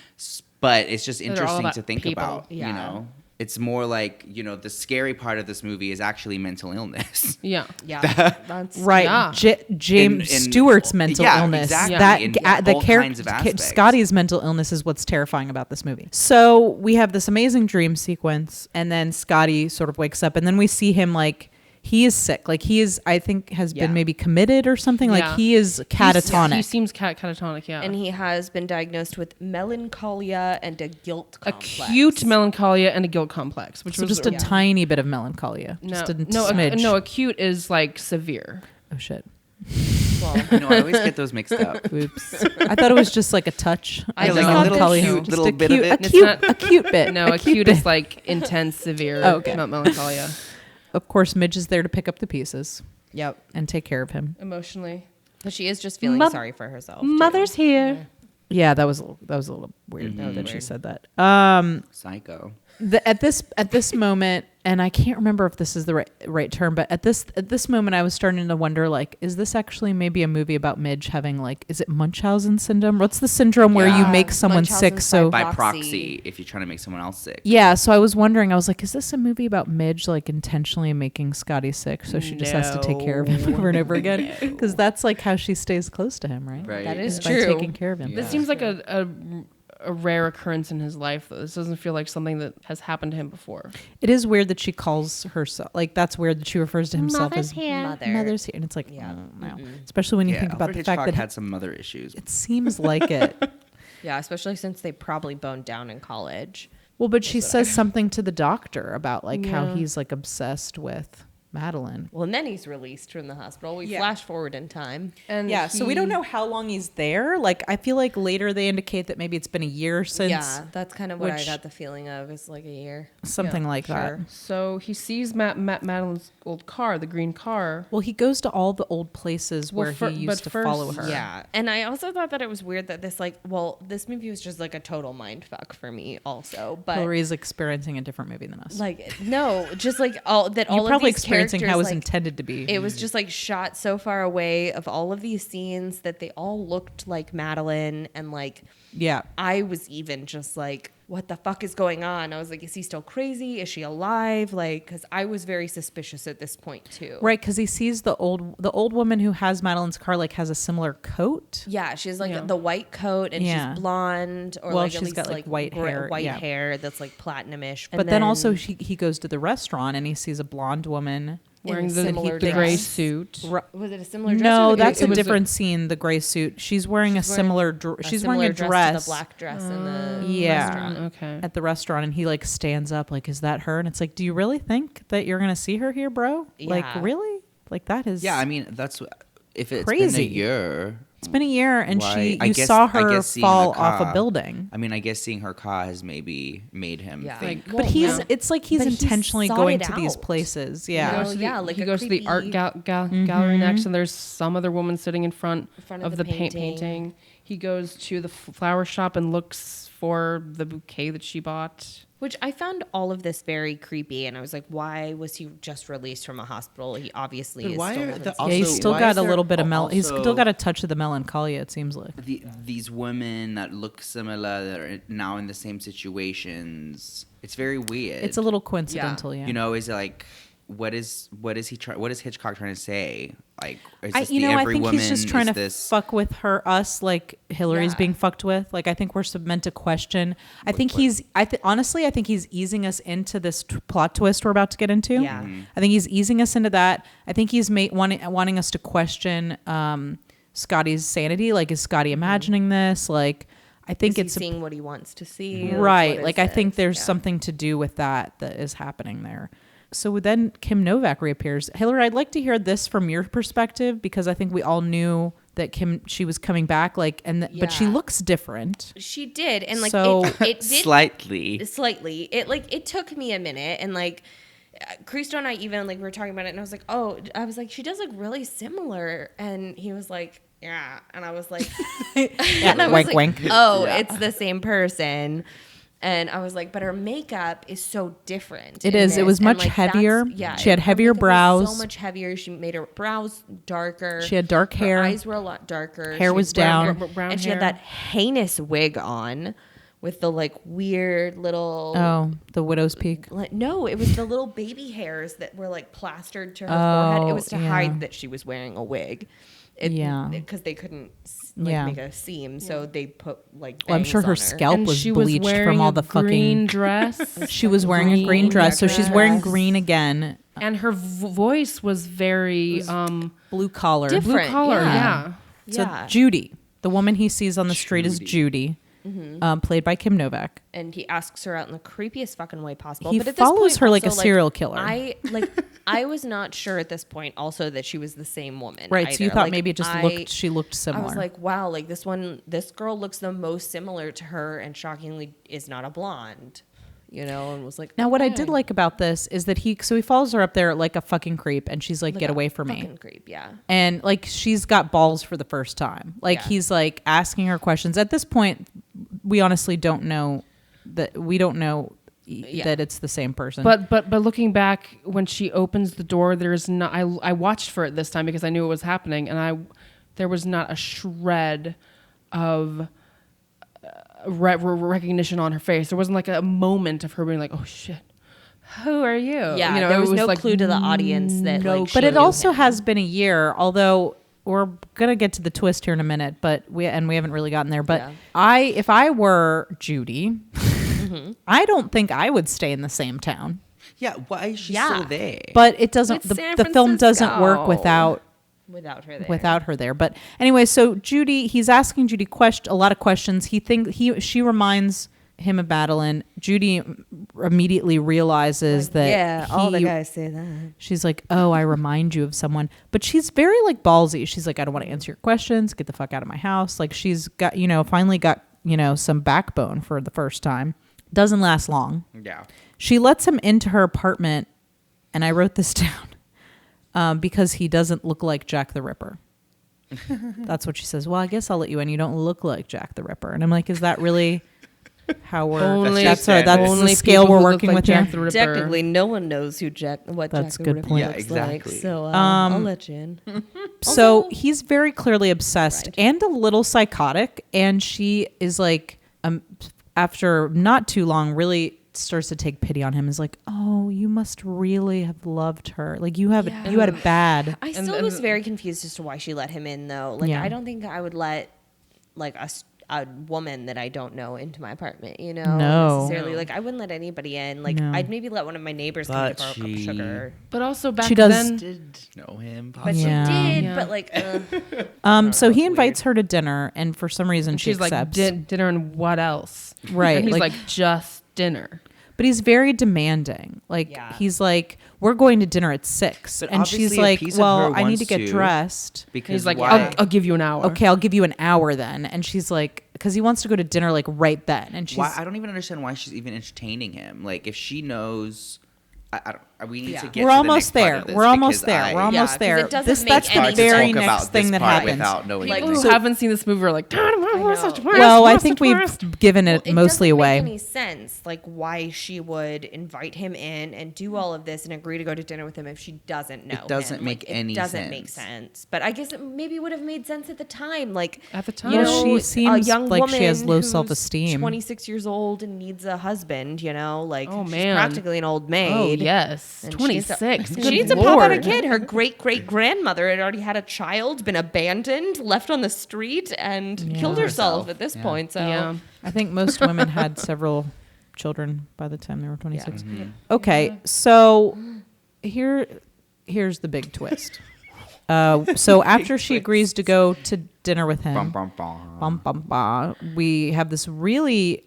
But it's just They're all interesting about to think people. about. Yeah. You know, it's more like, you know, the scary part of this movie is actually mental illness. Yeah. Yeah, that's Right, Yeah. James In- Stewart's mental yeah, illness. exactly. That In the all character kinds of aspects. Scotty's mental illness is what's terrifying about this movie. So we have this amazing dream sequence, and then Scotty sort of wakes up, and then we see him like he is sick, like he is. I think has Yeah. been maybe committed or something. Yeah. Like he is catatonic. He seems catatonic, yeah. and he has been diagnosed with melancholia and a guilt complex. acute melancholia and a guilt complex, which so was just a tiny bit of melancholia, just a smidge. no, acute is like severe. Oh shit. No, I always get those mixed up. Oops. I thought it was just like a touch. I of like a melancholy. little Just little a bit of cute, it. A It's cute, not- a cute bit. No, a acute bit. is like intense, severe Okay. melancholia. Of course, Midge is there to pick up the pieces Yep. and take care of him. Emotionally. But she is just feeling Moth- sorry for herself. too. Mother's here. Yeah, that was a little weird that she said that. Psycho. At this moment, and I can't remember if this is the right term, but at this moment, I was starting to wonder, like, is this actually maybe a movie about Midge having, like, is it Munchausen syndrome? What's the syndrome where you Yeah, make someone sick? Munchausen's So By Proxy. proxy, if you're trying to make someone else sick. yeah, so I was wondering, I was like, is this a movie about Midge, like, intentionally making Scotty sick, so she just has to take care of him over and over again? Because that's like how she stays close to him, right? Right. That is By true. taking care of him. This seems like a rare occurrence in his life, though. This doesn't feel like something that has happened to him before. It is weird that she calls herself, like, that's weird that she refers to himself as Mother. Mother's here, and it's like, Yeah. no. Especially when you Yeah, think about Alfred the fact Hitchcock that had some mother issues. it seems like it. Yeah, especially since they probably boned down in college. Well, but she says something to the doctor about like how Yeah. he's like obsessed with Madeline. Well, and then he's released from the hospital. We Yeah. flash forward in time. And Yeah, so we don't know how long he's there. Like, I feel like later they indicate that maybe it's been a year since Yeah, that's kind of what I which- got the feeling of. It's like a year. something like that. So he sees Madeline's old car, the green car. Well, he goes to all the old places Well, where fir- he but used to first- follow her. Yeah, and I also thought that it was weird that this movie was just like a total mind fuck for me also. But Hillary's experiencing a different movie than us. like, no, just like all You're of probably these experiencing how it characters, was like, intended to be. it was just like shot so far away of all of these scenes that they all looked like Madeline, and like yeah. I was even just like, what the fuck is going on? I was like, is he still crazy? Is she alive? Like, because I was very suspicious at this point too. Right, because he sees the old woman who has Madeline's car like has a similar coat. Yeah, she has like Yeah. the white coat and Yeah. she's blonde, or Well, like she's at least got, like, white hair, white yeah. hair that's like platinum-ish. But then also he goes to the restaurant and he sees a blonde woman. Wearing In similar the gray dress. suit. was it a similar dress? No, or that's it a was different scene. The gray suit. She's wearing a similar. She's wearing a to dress. the black dress in the Yeah. restaurant. Okay. At the restaurant, and he like stands up, like, is that her? And it's like, do you really think that you're gonna see her here, bro? Like, Yeah. really? Like, that is. Yeah, I mean, that's if it's Crazy. been a year. It's been a year, and Why- you saw her seeing fall the off a car- building. I mean, I guess seeing her car has maybe made him Yeah. think. Like, But he's. yeah. It's like he's But he intentionally sought going it to these out. places. He Yeah. goes to the, yeah, like he a goes to the art creepy- gallery next, and there's some other woman sitting in front of the painting. He goes to the flower shop and looks for the bouquet that she bought. Which I found all of this very creepy, and I was like, why was he just released from a hospital? He obviously But is why still are having the- some- Yeah, he's Also, still why got is a there little bit of he's also- still got a touch of the melancholia. It seems like. These women that look similar that are now in the same situations. It's very weird. It's a little coincidental. Yeah. You know, is like what is Hitchcock trying to say? Like, is I this the I every think woman? he's just trying Is to this, fuck with us, like Hillary's Yeah. being fucked with. Like, I think we're meant to question. I think he's. Honestly, I think he's easing us into this plot twist we're about to get into. Yeah. I think he's easing us into that. I think he's wanting us to question Scotty's sanity. Like, is Scotty imagining this? Like, I think Is he it's seeing what he wants to see? right. What Like, is I think this? there's Yeah. something to do with that is happening there. So then Kim Novak reappears. Hillary, I'd like to hear this from your perspective, because I think we all knew that she was coming back, like, but she Yeah. looks different. She did, and like So- it did slightly? slightly. It took me a minute, and like Christo and I even like we were talking about it, and I was like, she does look really similar, and he was like, yeah, and I was like, and I was wink, like, wink. oh, it's the same person. And I was like, but her makeup is so different. It in is. It this, was and, much like, heavier. Yeah, She had her heavier makeup was brows. So much heavier. She made her brows darker. She had dark hair. Her eyes were a lot darker. Hair She was had brown down. Brown and she had hair. that heinous wig on, with the like weird little. Oh, the widow's peak. Like, no, it was the little baby hairs that were like plastered to her Oh, forehead. It was to yeah. hide that she was wearing a wig. Yeah. Because they couldn't Yeah. make a seam, so they put like. Well, I'm bangs sure her on scalp And was she was bleached wearing from all a the green fucking. dress. She was wearing a green dress, so she's wearing green again. And her voice was very Blue collar. Different. blue collar. yeah. Yeah. So Yeah. Judy, the woman he sees on the street, is Judy, played by Kim Novak. And he asks her out in the creepiest fucking way possible. He but at this follows point her like also, a serial killer. I I was not sure at this point also that she was the same woman. Right. Either. So you thought Like, maybe it just she looked similar. I was like, wow, like this girl looks the most similar to her and shockingly is not a blonde, and was like, now, what I okay. did like about this is that he follows her up there like a fucking creep, and she's like, get a away from me. fucking creep, yeah. And like, she's got balls for the first time. Like, Yeah. he's like asking her questions. At this point, we honestly don't know that that it's the same person. But looking back, when she opens the door, there's not. I watched for it this time because I knew it was happening, and there was not a shred of recognition on her face. There wasn't like a moment of her being like, "Oh shit, who are you?" Yeah, You know, there it was no like, clue to the audience that no like. but she it knew also him. has been a year, although we're gonna get to the twist here in a minute, but we haven't really gotten there. But Yeah. if I were Judy, I don't think I would stay in the same town. Yeah, why is she Yeah. still there? But it doesn't. It's The San film doesn't work Francisco. without her there. But anyway, so Judy, he's asking Judy a lot of questions. She reminds him of Madeline. Judy immediately realizes that all the guys say that. She's like, oh, I remind you of someone. But she's very like ballsy. She's like, I don't want to answer your questions. Get the fuck out of my house. Like, she's got, finally got, some backbone for the first time. Doesn't last long. Yeah. She lets him into her apartment. And I wrote this down because he doesn't look like Jack the Ripper. That's what she says. Well, I guess I'll let you in. You don't look like Jack the Ripper. And I'm like, is that really how we're Only- that's that's the scale people we're who look working like with Jack here? the Ripper. Technically, no one knows what Jack That's the a good Ripper point. Yeah, looks exactly. like. So I'll let you in. So he's very clearly obsessed and a little psychotic. And she is like, after not too long, really starts to take pity on him. Is like, oh, you must really have loved her. Like, you had it bad. I still was very confused as to why she let him in, though. Like, Yeah. I don't think I would let like a woman that I don't know into my apartment. No. Necessarily. Like, I wouldn't let anybody in. Like, No. I'd maybe let one of my neighbors come in But for a cup of she- sugar. But also back She does- then, Did know him. But she Yeah. did. Yeah. But like, So he invites her to dinner, and for some reason she she's like, accepts. dinner and what else? Right, And he's like- like, just dinner. But he's very demanding. Like, Yeah. he's like, we're going to dinner at 6. But And she's obviously a like, piece of well, her I need to wants get to. dressed. Because He's like, why? I'll give you an hour. Okay, I'll give you an hour then. And she's like, because he wants to go to dinner like right then. And she's Why? I don't even understand why she's even entertaining him. Like, if she knows, I don't. We need to get. we're to the almost next part there. of this We're almost because there. I- We're almost 'cause there. it doesn't make That's any the sense. very Talk next about thing this that part happens. without knowing. Like, People this. who haven't seen this movie are like, Well, I think we've given it Well, mostly doesn't away. Make any sense? Like, why she would invite him in and do all of this and agree to go to dinner with him if she doesn't know? doesn't him? make Like, any It doesn't make sense. sense. But I guess it maybe would have made sense at the time. Like At the time. you Well, know, she seems a young like she has woman low who's self-esteem. 26 years old and needs a husband. Like Oh, she's man. practically an old Oh, maid. yes. And 26. She needs to pop out a kid. Her great great grandmother had already had a child, been abandoned, left on the street, and killed herself at this point. So Yeah. I think most women had several children by the time they were 26. Mm-hmm. Okay, so here's the big twist. So after she agrees to go to dinner with him, Bum, bum, bum. we have this really,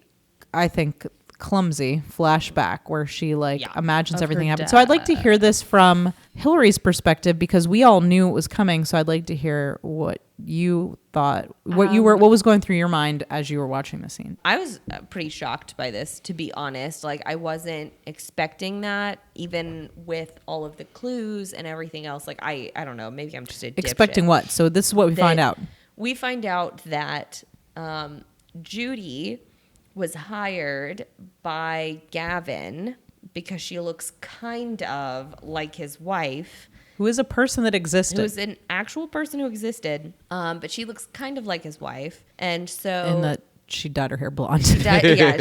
I think, clumsy flashback where she imagines Of everything her happened. So I'd like to hear this from Hillary's perspective because we all knew it was coming. So I'd like to hear what you thought, what was going through your mind as you were watching the scene. I was pretty shocked by this, to be honest. Like, I wasn't expecting that, even with all of the clues and everything else. Like, I don't know. Maybe I'm just a Expecting dipshit. what? So this is what we find out. We find out that Judy was hired by Gavin because she looks kind of like his wife. Who is a person that existed. Who was an actual person who existed, but she looks kind of like his wife. And so... and that she dyed her hair blonde. she dyes her hair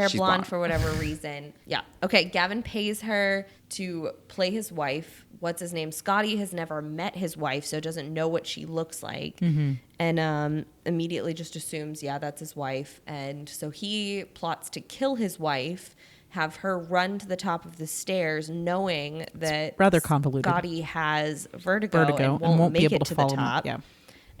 She's blonde blonde. for whatever reason. Yeah. Okay, Gavin pays her to play his wife. What's his name? Scotty has never met his wife, so doesn't know what she looks like. Mm-hmm. And immediately just assumes, yeah, that's his wife. And so he plots to kill his wife, have her run to the top of the stairs, knowing that rather convoluted. Scotty has vertigo and won't be make able it to to the follow him up. top. Yeah.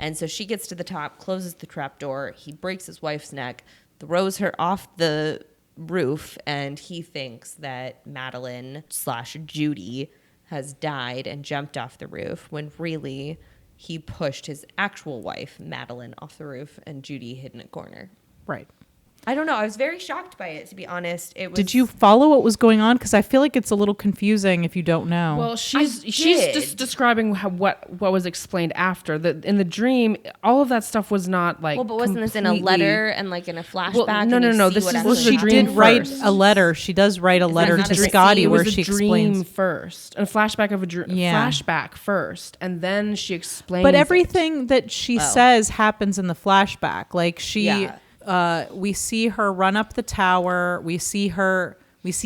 And so she gets to the top, closes the trap door. He breaks his wife's neck, throws her off the roof, and he thinks that Madeline / Judy has died and jumped off the roof, when really he pushed his actual wife, Madeline, off the roof and Judy hid in a corner. Right. I don't know. I was very shocked by it, to be honest. It was. Did you follow what was going on? Because I feel like it's a little confusing if you don't know. Well, she's did. just describing what was explained after. That in the dream, all of that stuff was not like. Well, but wasn't this in a completely- letter and like in a flashback? Well, no, and no, you no, see this what is- actually well, was a she dream did write first. a letter. She does write a letter not to a dream? Scotty It where was she a dream explains. first, a flashback of a dream. Yeah. Flashback first, and then she explains. But it. everything that she says happens in the flashback. Like she, Yeah. we see her run up the tower. We see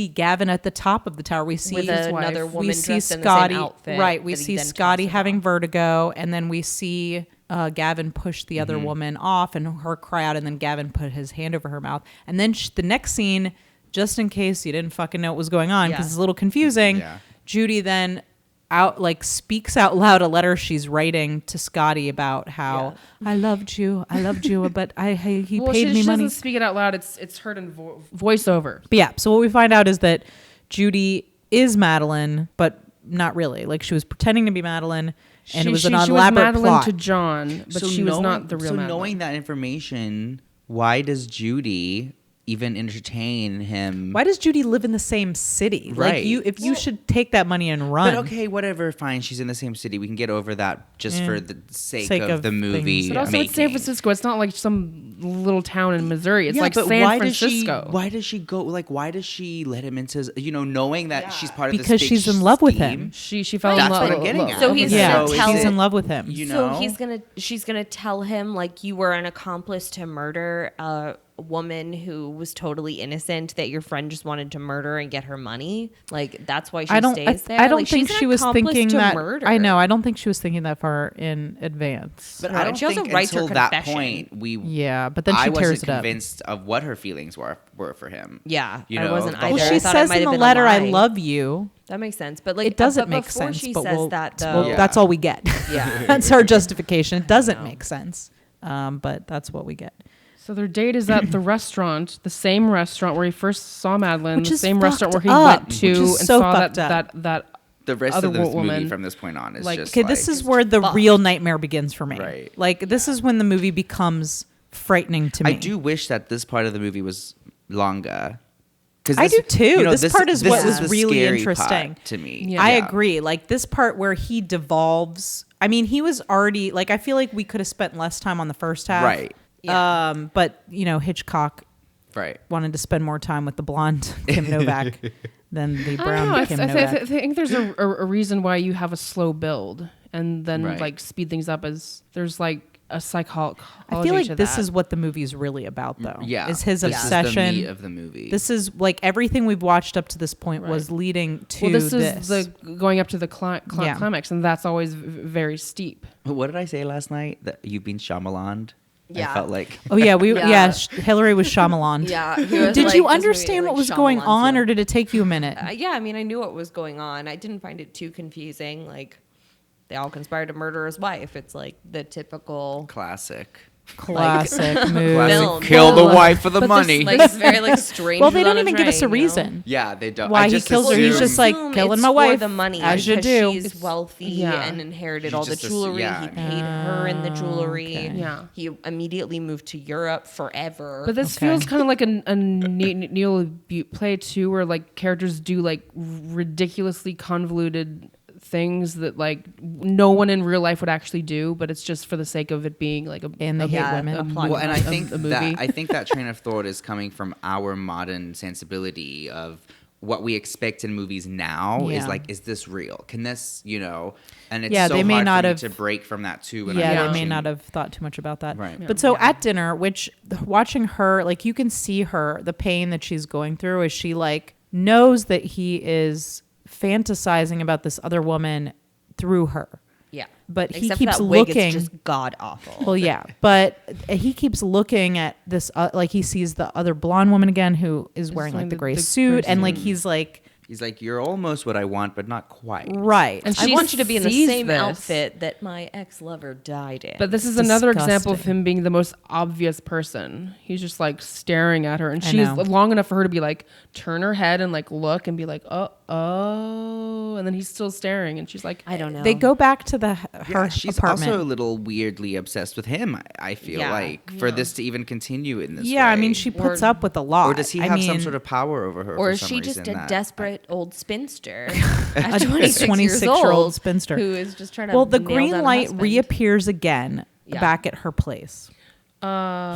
Gavin at the top of the tower. We see with his wife. another woman we see dressed in the Scotty. same outfit. Right. We that he see then Scotty tells having about. vertigo, and then we see Gavin push the other woman off, and her cry out, and then Gavin put his hand over her mouth, and then the next scene, just in case you didn't fucking know what was going on, because Yeah. it's a little confusing. Yeah. Judy then speaks out loud a letter she's writing to Scotty about how I loved you, but he well, paid she me money. doesn't speak it out loud. It's heard in voiceover. But yeah, so what we find out is that Judy is Madeline, but not really. Like she was pretending to be Madeline, and it was an she elaborate was Madeline plot. to John, but she was not the real So Madeline. knowing that information, why does Judy even entertain him? Why does Judy live in the same city? Right. Like you should take that money and run. But okay, whatever, fine. She's in the same city. We can get over that just for the sake of the things. movie. But But also, it's San Francisco. It's not like some little town in Missouri. It's like but San Francisco. Why does she go? Like, why does she let him into? Knowing that she's part of Because this big she's in love with scheme? him. She fell in That's love. what I'm getting at. So he's yeah, gonna So tell he's in love with him. You know, So she's gonna tell him like you were an accomplice to murder a woman who was totally innocent that your friend just wanted to murder and get her money. Like that's why she stays there. I don't Like, think she's an she was accomplice thinking to that. murder. I know. I don't think she was thinking that far in advance. But Right. I don't She also think writes her until that confession. point Yeah, but then she I tears wasn't it up. convinced of what her feelings were for him. Yeah, You I know, wasn't the either. Well, I she thought it says might in have the been a letter, "I lie. love you." That makes sense, but like It doesn't but make before sense. She but says we'll, that well, though. Yeah. that's all we get. Yeah. That's our justification. It doesn't make sense, but that's what we get. So their date is at the restaurant, the same restaurant where he first saw Madeline, Which the is same restaurant where fucked he up, went to which is and so saw fucked that up. that The rest other of this woman. movie from this point on is Like- just Okay, this like, is where the real nightmare begins for me. Right. Like this is when the movie becomes frightening to me. I do wish that this part of the movie was longer. I do too. This part is what was the really scary interesting part to me. Yeah. I agree. Like this part where he devolves. I mean, he was already like. I feel like we could have spent less time on the first half. Right. Yeah. But Hitchcock Right. wanted to spend more time with the blonde Kim Novak than the I don't brown know. Kim I Novak. think there's a reason why you have a slow build and then Right. like speed things up. As there's like a psychology. I feel like to this that. is what the movie's really about, though. Yeah. is his this obsession. Is the meat of the movie. This is like everything we've watched up to this point was leading to well, this this. is the going up to the Yeah. climax, and that's always very steep. What did I say last night? That you've been Shyamalan? Yeah. I felt like Oh yeah, Yeah. Hillary was Shyamalan. Yeah. he was Did like, you this movie, understand like, what was going Shyamalan on, too. or did it take you a minute? Yeah, I mean, I knew what was going on. I didn't find it too confusing. Like, they all conspired to murder his wife. It's like the typical classic. Classic movie. Classic. Film. Kill the Well, wife for the but this, money. like it's very like strange. Well, they don't even give us a reason yeah, they don't. why I he just kills her. He's assumed- just like Assume killing it's my for wife the money, as you because do. She's wealthy Yeah. and inherited You all the just jewelry. yeah. He paid her in the jewelry. okay. Yeah. He immediately moved to Europe forever. But this Okay. feels kind of like a Neil Butte play too, where like characters do like ridiculously convoluted things that like no one in real life would actually do, but it's just for the sake of it being like a And they hate women. a plot, Well, and I think a movie. that train of thought is coming from our modern sensibility of what we expect in movies now is Yeah. like, is this real? Can this, and it's Yeah, so they may hard not for me have- to break from that too. When Yeah, I'm they may watching. not have thought too much about that. Right. But so at dinner, which watching her, like you can see her, the pain that she's going through as she like knows that he is fantasizing about this other woman through her. yeah, But he Except keeps for that wig, looking. It's just god awful. Well, yeah, but he keeps looking at this, like he sees the other blonde woman again who is wearing like like the the gray gray suit, and suit. like he's like He's like, you're almost what I want, but not quite. Right. And I she want you to be in the sees same this. outfit that my ex-lover died in. But this is another example of disgusting. him being the most obvious person. He's just like staring at her, and I she's know. long enough for her to be like, turn her head and like look and be like, oh, and then he's still staring, and she's like, I don't know. They go back to her Yeah, she's apartment. also a little weirdly obsessed with him, I feel Yeah. like, for this to even continue in this way. I mean, she puts Or- up with a lot. Or does he have some sort of power over her or for is some she just reason a that- desperate old spinster, a at 26 years 26-year-old old spinster who is just trying to Well, the nail green down a light husband? reappears again Yeah. back at her place.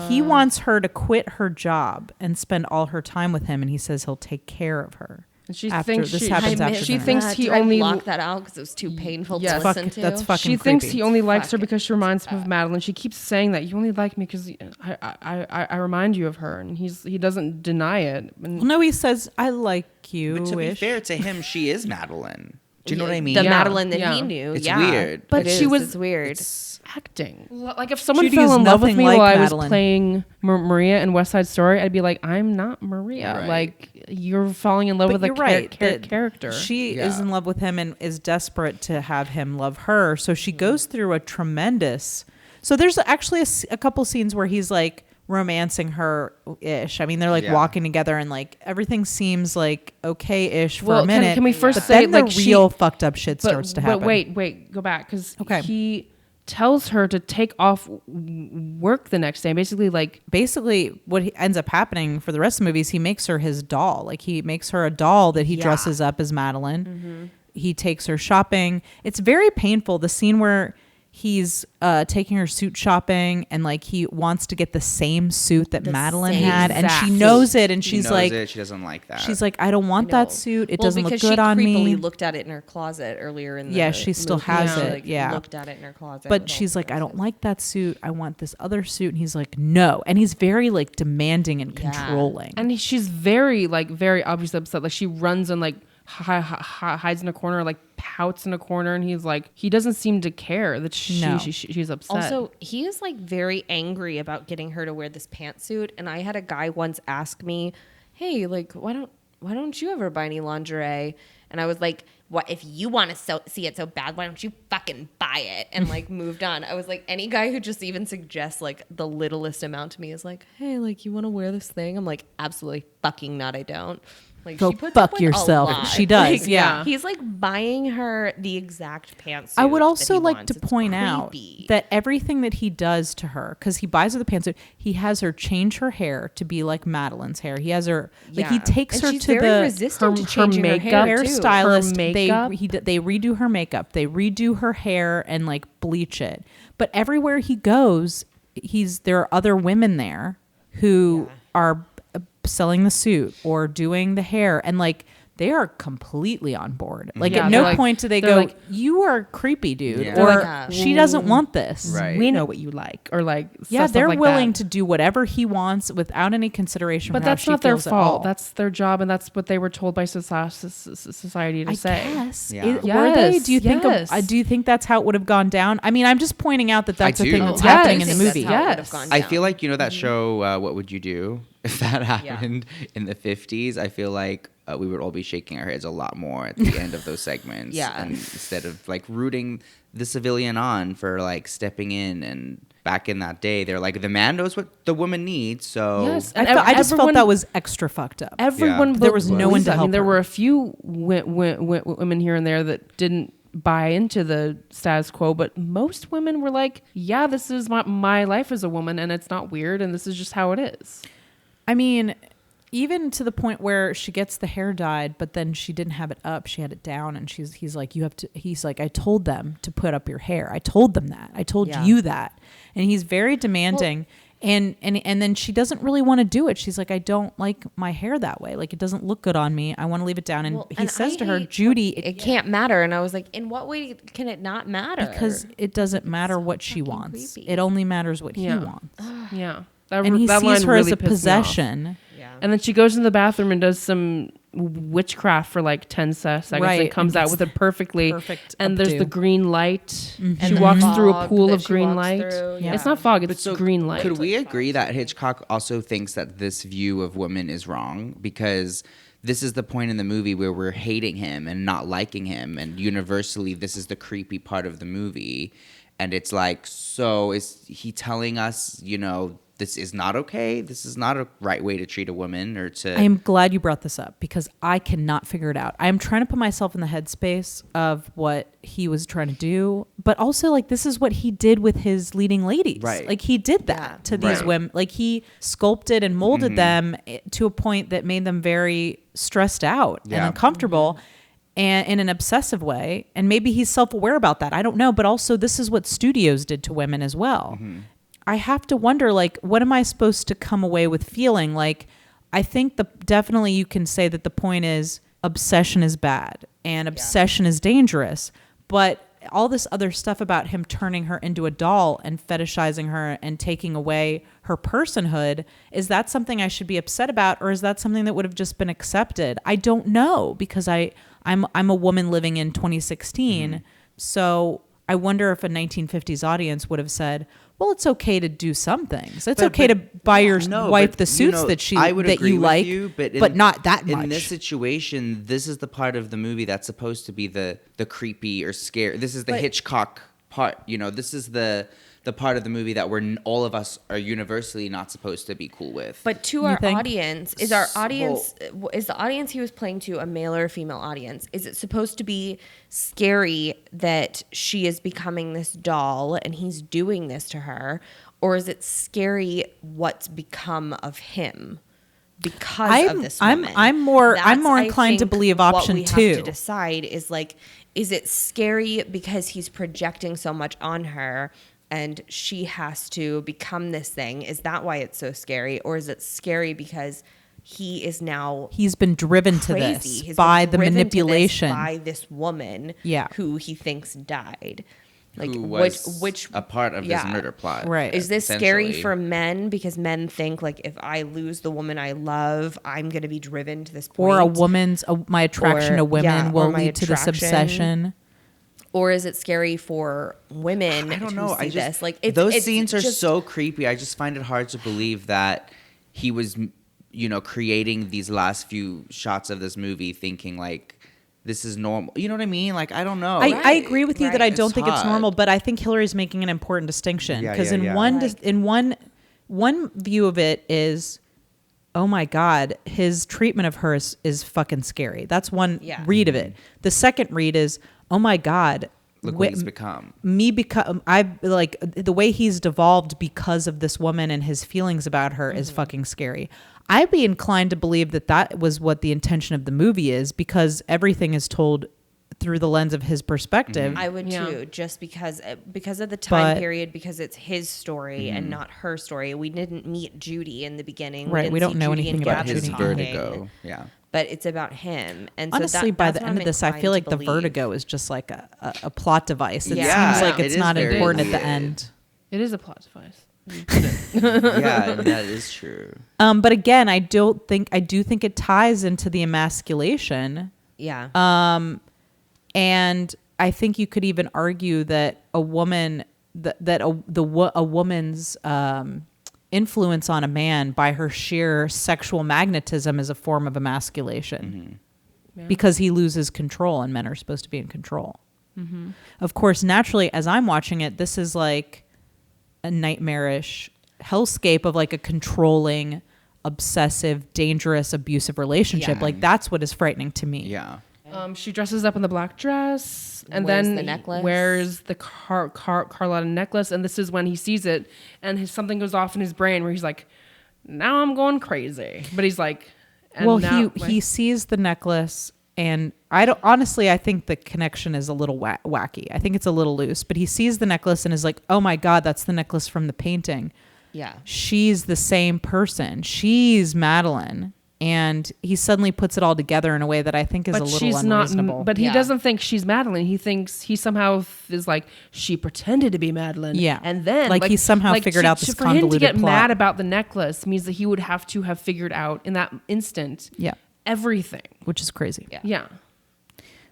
He wants her to quit her job and spend all her time with him, and he says he'll take care of her. and she After thinks this she, happens I after missed she dinner. thinks that. he Did I only block that out because it was too painful Yes. to listen to. That's fucking she thinks creepy. he only likes her Fuck because she reminds him of Madeline. She keeps saying that you only like me because I remind you of her, and he doesn't deny it. And Well, no, he says, I like you. But to be fair to him, she is Madeline. Do you know what I mean? The Yeah. Madeline that Yeah. he knew. It's yeah. weird. But It she is. was- It's weird. It's- acting. Like if someone Judy fell is in love with nothing me like while I Madeline. was playing Maria in West Side Story, I'd be like, I'm not Maria. Right. Like you're falling in love with a you're right. that character. She Yeah. is in love with him and is desperate to have him love her. So she goes through a tremendous. So there's actually a couple scenes where he's like romancing her ish. I mean, they're like Yeah. walking together and like everything seems like okay ish for Well, a minute. can we first but say, then the like, real fucked up shit starts to happen. But wait, go back because Okay. he tells her to take off work the next day. Basically, like Basically, what ends up happening for the rest of the movie is he makes her his doll. Like he makes her a doll that he dresses up as Madeline. He takes her shopping. It's very painful. The scene where he's taking her suit shopping and like he wants to get the same suit that The Madeline same had, and she exact knows it, and She she's knows like, it. She doesn't like that. she's like, I don't want No. that suit. It Well, doesn't look because good on she me. creepily looked at it in her closet earlier in the Yeah, she still movie. has She, it, like, yeah. looked at it in her closet. But with all she's the like, I don't dresses. like that suit. I want this other suit. And he's like, no. And he's very like demanding and Yeah. controlling. and she's very obviously upset. Like she runs and like hides in a corner, like pouts in a corner, and he's like, he doesn't seem to care that No. she's upset. Also, he is like very angry about getting her to wear this pantsuit. And I had a guy once ask me, "Hey, like, why don't you ever buy any lingerie?" And I was like, "What if you want to see it so bad? Why don't you fucking buy it?" And like moved on. I was like, any guy who just even suggests like the littlest amount to me is like, "Hey, like, you want to wear this thing?" I'm like, absolutely fucking not. I don't. Like, Go she puts fuck up with a yourself. lot. She does, Like, yeah. He's like buying her the exact pantsuit. I would that also he like wants. to It's point out creepy. that everything that he does to her, because he buys her the pantsuit, he has her change her hair to be like Madeline's hair. He has her like he Yeah. takes And her she's to very the resistant to her changing her makeup, hair too. hairstylist. Her They makeup. they redo her makeup. They redo her hair and like bleach it. But everywhere he goes, there are other women there who are selling the suit or doing the hair, and like they are completely on board. Like Yeah, at they're no like- point do they they're go, like- you are creepy, dude, Yeah. or They're like, she doesn't want this. Right. we know what you like, or like Yeah, stuff they're like willing that. to do whatever he wants without any consideration. But for how that's she not their feels at all. fault. That's their job, and that's what they were told by society to I say. guess. Yeah. Were they? Yes, Do you think? yes. Do you think that's how it would have gone down? I mean, I'm just pointing out that that's I the do. thing that's Oh, happening yes. in the That's movie. how it would have Yes. gone I down. feel like, you know, that show, What Would You Do? If that happened in the 50s, I feel like we would all be shaking our heads a lot more at the end of those segments. Yeah. And instead of like rooting the civilian on for like stepping in, and back in that day, they're like, the man knows what the woman needs. So Yes, I just felt everyone- that was extra fucked up. Everyone, Yeah. There was no one to I mean, help there her. were a few women here and there that didn't buy into the status quo, but most women were like, "Yeah, this is my life as a woman, and it's not weird, and this is just how it is." I mean, even to the point where she gets the hair dyed, but then she didn't have it up; she had it down, and he's like, "You have to." He's like, "I told them to put up your hair. I told them that. I told Yeah. you that," and he's very demanding. And then she doesn't really want to do it. She's like, I don't like my hair that way. Like, it doesn't look good on me. I want to leave it down. And Well, he and says I to her, hate Judy, it can't matter. And I was like, in what way can it not matter? because it doesn't matter what she fucking wants. creepy. It only matters what Yeah. he wants. Yeah, And he that sees line her as really a pissed me off. possession. yeah. And then she goes in the bathroom and does some witchcraft for like 10 seconds Right, and comes and out gets with it perfectly. perfect And there's updo. the green light. And She the walks through a fog pool that of she green walks light. through, It's not fog, it's green light. Could we agree that Hitchcock also thinks that this view of women is wrong? Because this is the point in the movie where we're hating him and not liking him, and universally this is the creepy part of the movie. And it's like, so is he telling us, this is not okay? This is not a right way to treat a woman, or to... I am glad you brought this up because I cannot figure it out. I am trying to put myself in the headspace of what he was trying to do, but also like this is what he did with his leading ladies. Right. Like he did that to these Right. women. Like he sculpted and molded them to a point that made them very stressed out and uncomfortable. And in an obsessive way. And maybe he's self-aware about that. I don't know. But also this is what studios did to women as well. I have to wonder, like, what am I supposed to come away with feeling? Like, I think definitely you can say that the point is obsession is bad and obsession is dangerous. But all this other stuff about him turning her into a doll and fetishizing her and taking away her personhood, is that something I should be upset about, or is that something that would have just been accepted? I don't know, because I'm a woman living in 2016. So I wonder if a 1950s audience would have said, well, it's okay to do some things. It's okay to buy your wife the suits that you like, but not that much. In this situation, this is the part of the movie that's supposed to be the creepy or scary. This is the Hitchcock part. This is the part of the movie that all of us are universally not supposed to be cool with. But to our audience, is the audience he was playing to a male or a female audience? Is it supposed to be scary that she is becoming this doll and he's doing this to her? Or is it scary what's become of him because of this woman? I'm more inclined to believe option what we 2. have to decide is like, is it scary because he's projecting so much on her and she has to become this thing? Is that why it's so scary? Or is it scary because he's been driven to this by the manipulation by this woman who he thinks died? Like, who was which a part of this murder plot. Right. Is this scary for men because men think like, if I lose the woman I love, I'm going to be driven to this point? Or my attraction to women will lead to this obsession. Or is it scary for women? I don't know. Those scenes are so creepy. I just find it hard to believe that he was, creating these last few shots of this movie thinking like, this is normal. You know what I mean? Like, I don't know. I agree with you that I don't think it's normal, but I think Hillary's making an important distinction because in one view of it is, oh my God, his treatment of her is fucking scary. That's one read of it. The second read is, oh my God, look what he's become. I've like the way he's devolved because of this woman and his feelings about her is fucking scary. I'd be inclined to believe that was what the intention of the movie is, because everything is told through the lens of his perspective. I would too, just because of the time period, because it's his story and not her story. We didn't meet Judy in the beginning. Right. We don't know anything about his Judy. vertigo. Yeah. But it's about him. And honestly, so by the end of this, I feel like the vertigo is just like a plot device. It seems like it's not important at the end. It is a plot device. Yeah, that is true. But again, I do think it ties into the emasculation. Yeah. And I think you could even argue that a woman's influence on a man by her sheer sexual magnetism is a form of emasculation, because he loses control, and men are supposed to be in control. Of course, naturally, as I'm watching it, this is like a nightmarish hellscape of like a controlling, obsessive, dangerous, abusive relationship. Like that's what is frightening to me. Yeah. She dresses up in the black dress and wears then the necklace. wears the Carlotta necklace. And this is when he sees it and something goes off in his brain where he's like, now I'm going crazy. But he's like, he sees the necklace, and I think the connection is a little wacky. I think it's a little loose, but he sees the necklace and is like, oh my God, that's the necklace from the painting. Yeah. She's the same person. She's Madeline. And he suddenly puts it all together in a way that I think is a little unreasonable. But he doesn't think she's Madeline. He thinks he somehow is like, she pretended to be Madeline. Yeah. And then he somehow figured out this convoluted for him to get plot. mad about the necklace means that he would have to have figured out in that instant. Yeah. everything. which is crazy. Yeah.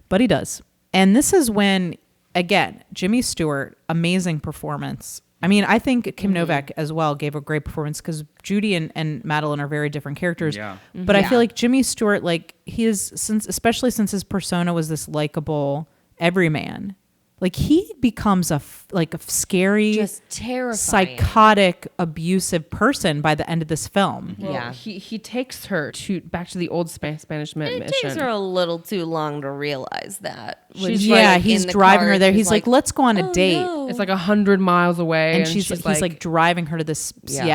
But he does. And this is when, again, Jimmy Stewart, amazing performance. I mean, I think Kim Novak as well gave a great performance because Judy and Madeline are very different characters. Yeah. But I feel like Jimmy Stewart, like he is, especially since his persona was this likable everyman, like he becomes a scary, Just terrifying. psychotic, abusive person by the end of this film. Well, Yeah. He takes her back to the old Spanish mission. It takes her a little too long to realize that. When She's she's, Yeah, like, he's in the driving car, her there. she's He's like, let's go on a "Oh, date. no." It's like 100 miles away, And he's like driving her to this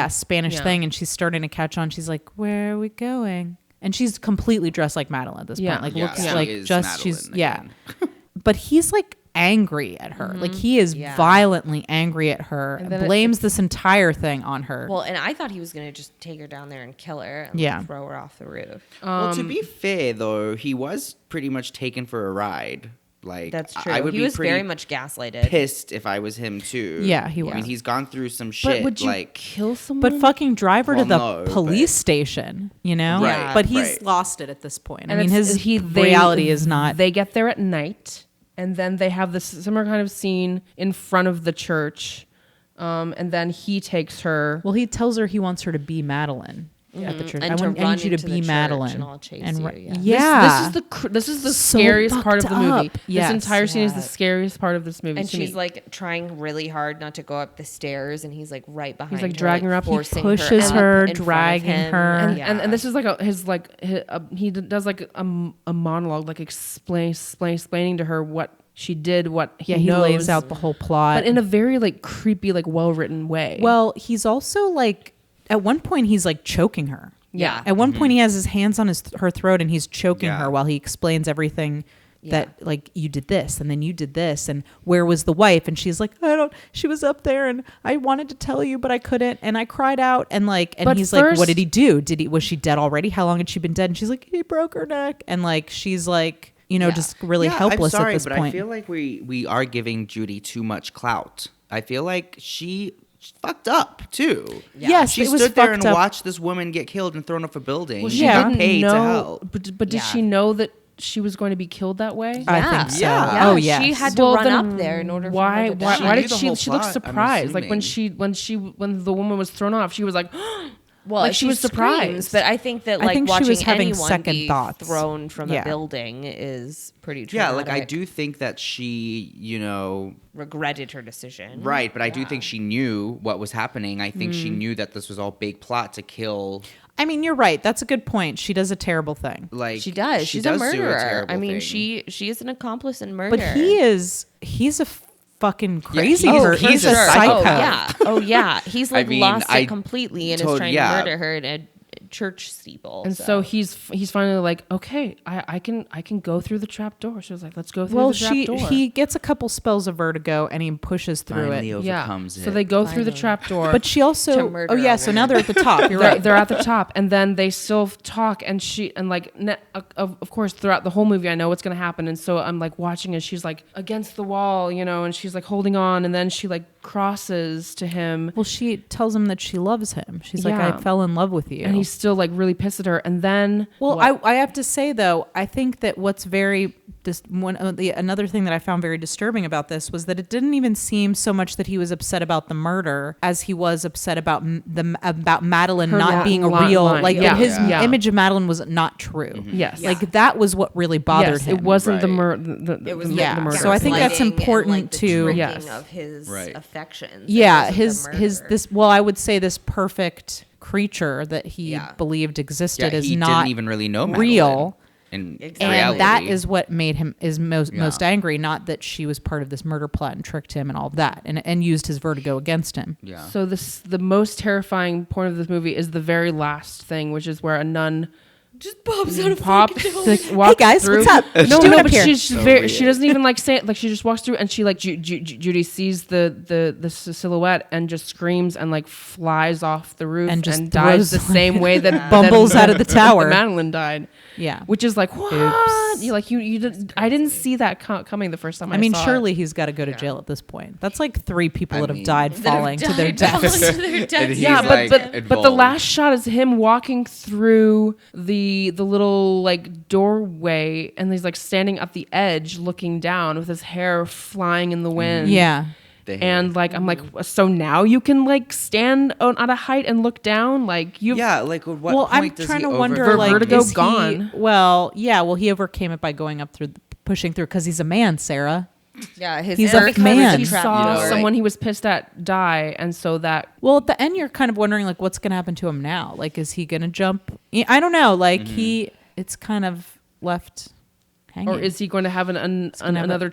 Spanish Yeah. thing, and she's starting to catch on. She's like, "Where are we going?" And she's completely dressed like Madeline at this Yeah. point. Like Yeah, looks she like is just she's Madeline yeah. again. But he's like angry at her. Like he is Yeah. violently angry at her And and then blames this entire thing on her. Well, and I thought he was going to just take her down there and kill her and Yeah. throw her off the roof. Well, to be fair, though, he was pretty much taken for a ride. Like That's true. I would He be was pretty very much gaslighted. pissed if I was him too. Yeah, he I mean, was. he's gone through some shit. But would you like kill someone? but fucking drive her to the Well, no, police but- station, you know? Right, But he's right. lost it at this point. I And mean, it's- his reality is not. They get there at night, and then they have this similar kind of scene in front of the church, and then he takes her. Well, he tells her he wants her to be Madeline at the church. And I to need run you to into the be church Madeline. and I'll chase And you, ri- yeah. yeah. This is the So scariest part of the fucked movie. up. Yes. This entire scene is the Yeah. scariest part of this movie. And to she's me. like trying really hard not to go up the stairs, and he's like right behind like her, dragging her up. He forcing pushes up her, in front of dragging him. her. and this is like he does like a monologue, like explaining to her what she did, what he He knows, lays out the whole plot. but in a very like creepy, like well written way. Well, he's also like, at one point, he's like choking her. Yeah. At one point, he has his hands on her throat and he's choking Yeah. her while he explains everything. That like you did this and then you did this and where was the wife, and she's like, she was up there and I wanted to tell you but I couldn't and I cried out and But he's like, first- what did he do? Was she dead already? How long had she been dead? And she's like, he broke her neck, and like she's like, just really Yeah, helpless I'm sorry, at this but point. I feel like we are giving Judy too much clout. I feel like she fucked up too. Yes, she it was stood there fucked and up. watched this woman get killed and thrown off a building. well, She she Yeah. got didn't paid know, to help. but did she know that she was going to be killed that way? I think so. Yeah. Oh Yeah, yes. she had to Well, run then up there in order for why her to why, die. why knew did the she whole look plot, I'm surprised, like when assuming. when the woman was thrown off, she was like Well, like she was surprised. screams, but I think that I like think she watching was having anyone second be thoughts. thrown from Yeah. a building is pretty Yeah, traumatic. like I do think that she, regretted her decision. right, but I do think she knew what was happening. I think she Mm. knew that this was all big plot to kill. I mean, you're right. That's a good point. She does a terrible thing. Like She does. She She's does a do murderer. terrible I mean, thing. she is an accomplice in murder. But he's a fucking crazy he's- person. he's He's a a psycho. psycho. Oh yeah. He's like mean, lost I it completely and is told- trying yeah. to murder her in a church steeple. and so he's finally like, okay, I can go through the trap door. She was like, let's go through the trap door. he gets a couple spells of vertigo and he pushes through Finally it. overcomes So it. they go through the Finally. trap door. But she To also murder oh yeah, a so now they're at the top. You're they're, right. they're at the top, and then they still talk, and of course throughout the whole movie I know what's gonna happen, and so I'm like watching as she's like against the wall, and she's like holding on, and then she like crosses to him, Well, she tells him that she loves him. She's like, Yeah. I fell in love with you. and he's still like really pissed at her, and then Well, what? I have to say though, I think that what's very another thing that I found very disturbing about this was that it didn't even seem so much that he was upset about the murder as he was upset about about Madeline Her not being a line- real line. like Yeah. that his Yeah. image of Madeline was not true. Yes. Like that was what really bothered yes, him. it wasn't the Right. murder. it was Yeah. the murder. So I think that's gaslighting and, important like, the to- drinking Yes. of his Right. affections. It Yeah, wasn't his the his murder. this well, I would say this perfect creature that he Yeah. believed existed yeah, is he not didn't even really know Madeline real. in Exactly. And reality. that is what made him most Yeah. angry, not that she was part of this murder plot and tricked him and all of that, and used his vertigo against him. yeah. So the most terrifying point of this movie is the very last thing, which is where a nun just pops out of like, walks guys, through. what's up? What you No, doing no, up but here? she's So very. weird. She doesn't even like say it. Like she just walks through, and she like Judy sees the silhouette and just screams and like flies off the roof And just dies the throws- same way that Bumbles out of the tower. that Madeline died. Yeah. Which is like what? Oops. You like you did. I didn't see that coming the first time. I mean, saw surely it. he's got to go to jail at this point. That's like 3 people I that have mean- died That have falling to their died, falling deaths. to their deaths. And he's Yeah, like but the involved. last shot is him walking through the the little like doorway, and he's like standing at the edge looking down with his hair flying in the wind. Yeah. And like I'm like, so now you can like stand at a height and look down, like you. Yeah, like at what Well, point I'm does trying he to over- wonder, like, Vertigo is gone. he? Well, yeah. Well, he overcame it by going up through, pushing through, because he's a man, Sarah. Yeah, He's a man. He saw You know, someone he was pissed at die, and so that Well, at the end, you're kind of wondering, like, what's going to happen to him now? Like, is he going to jump? I don't know. Like, it's kind of left hanging. or is he going to have another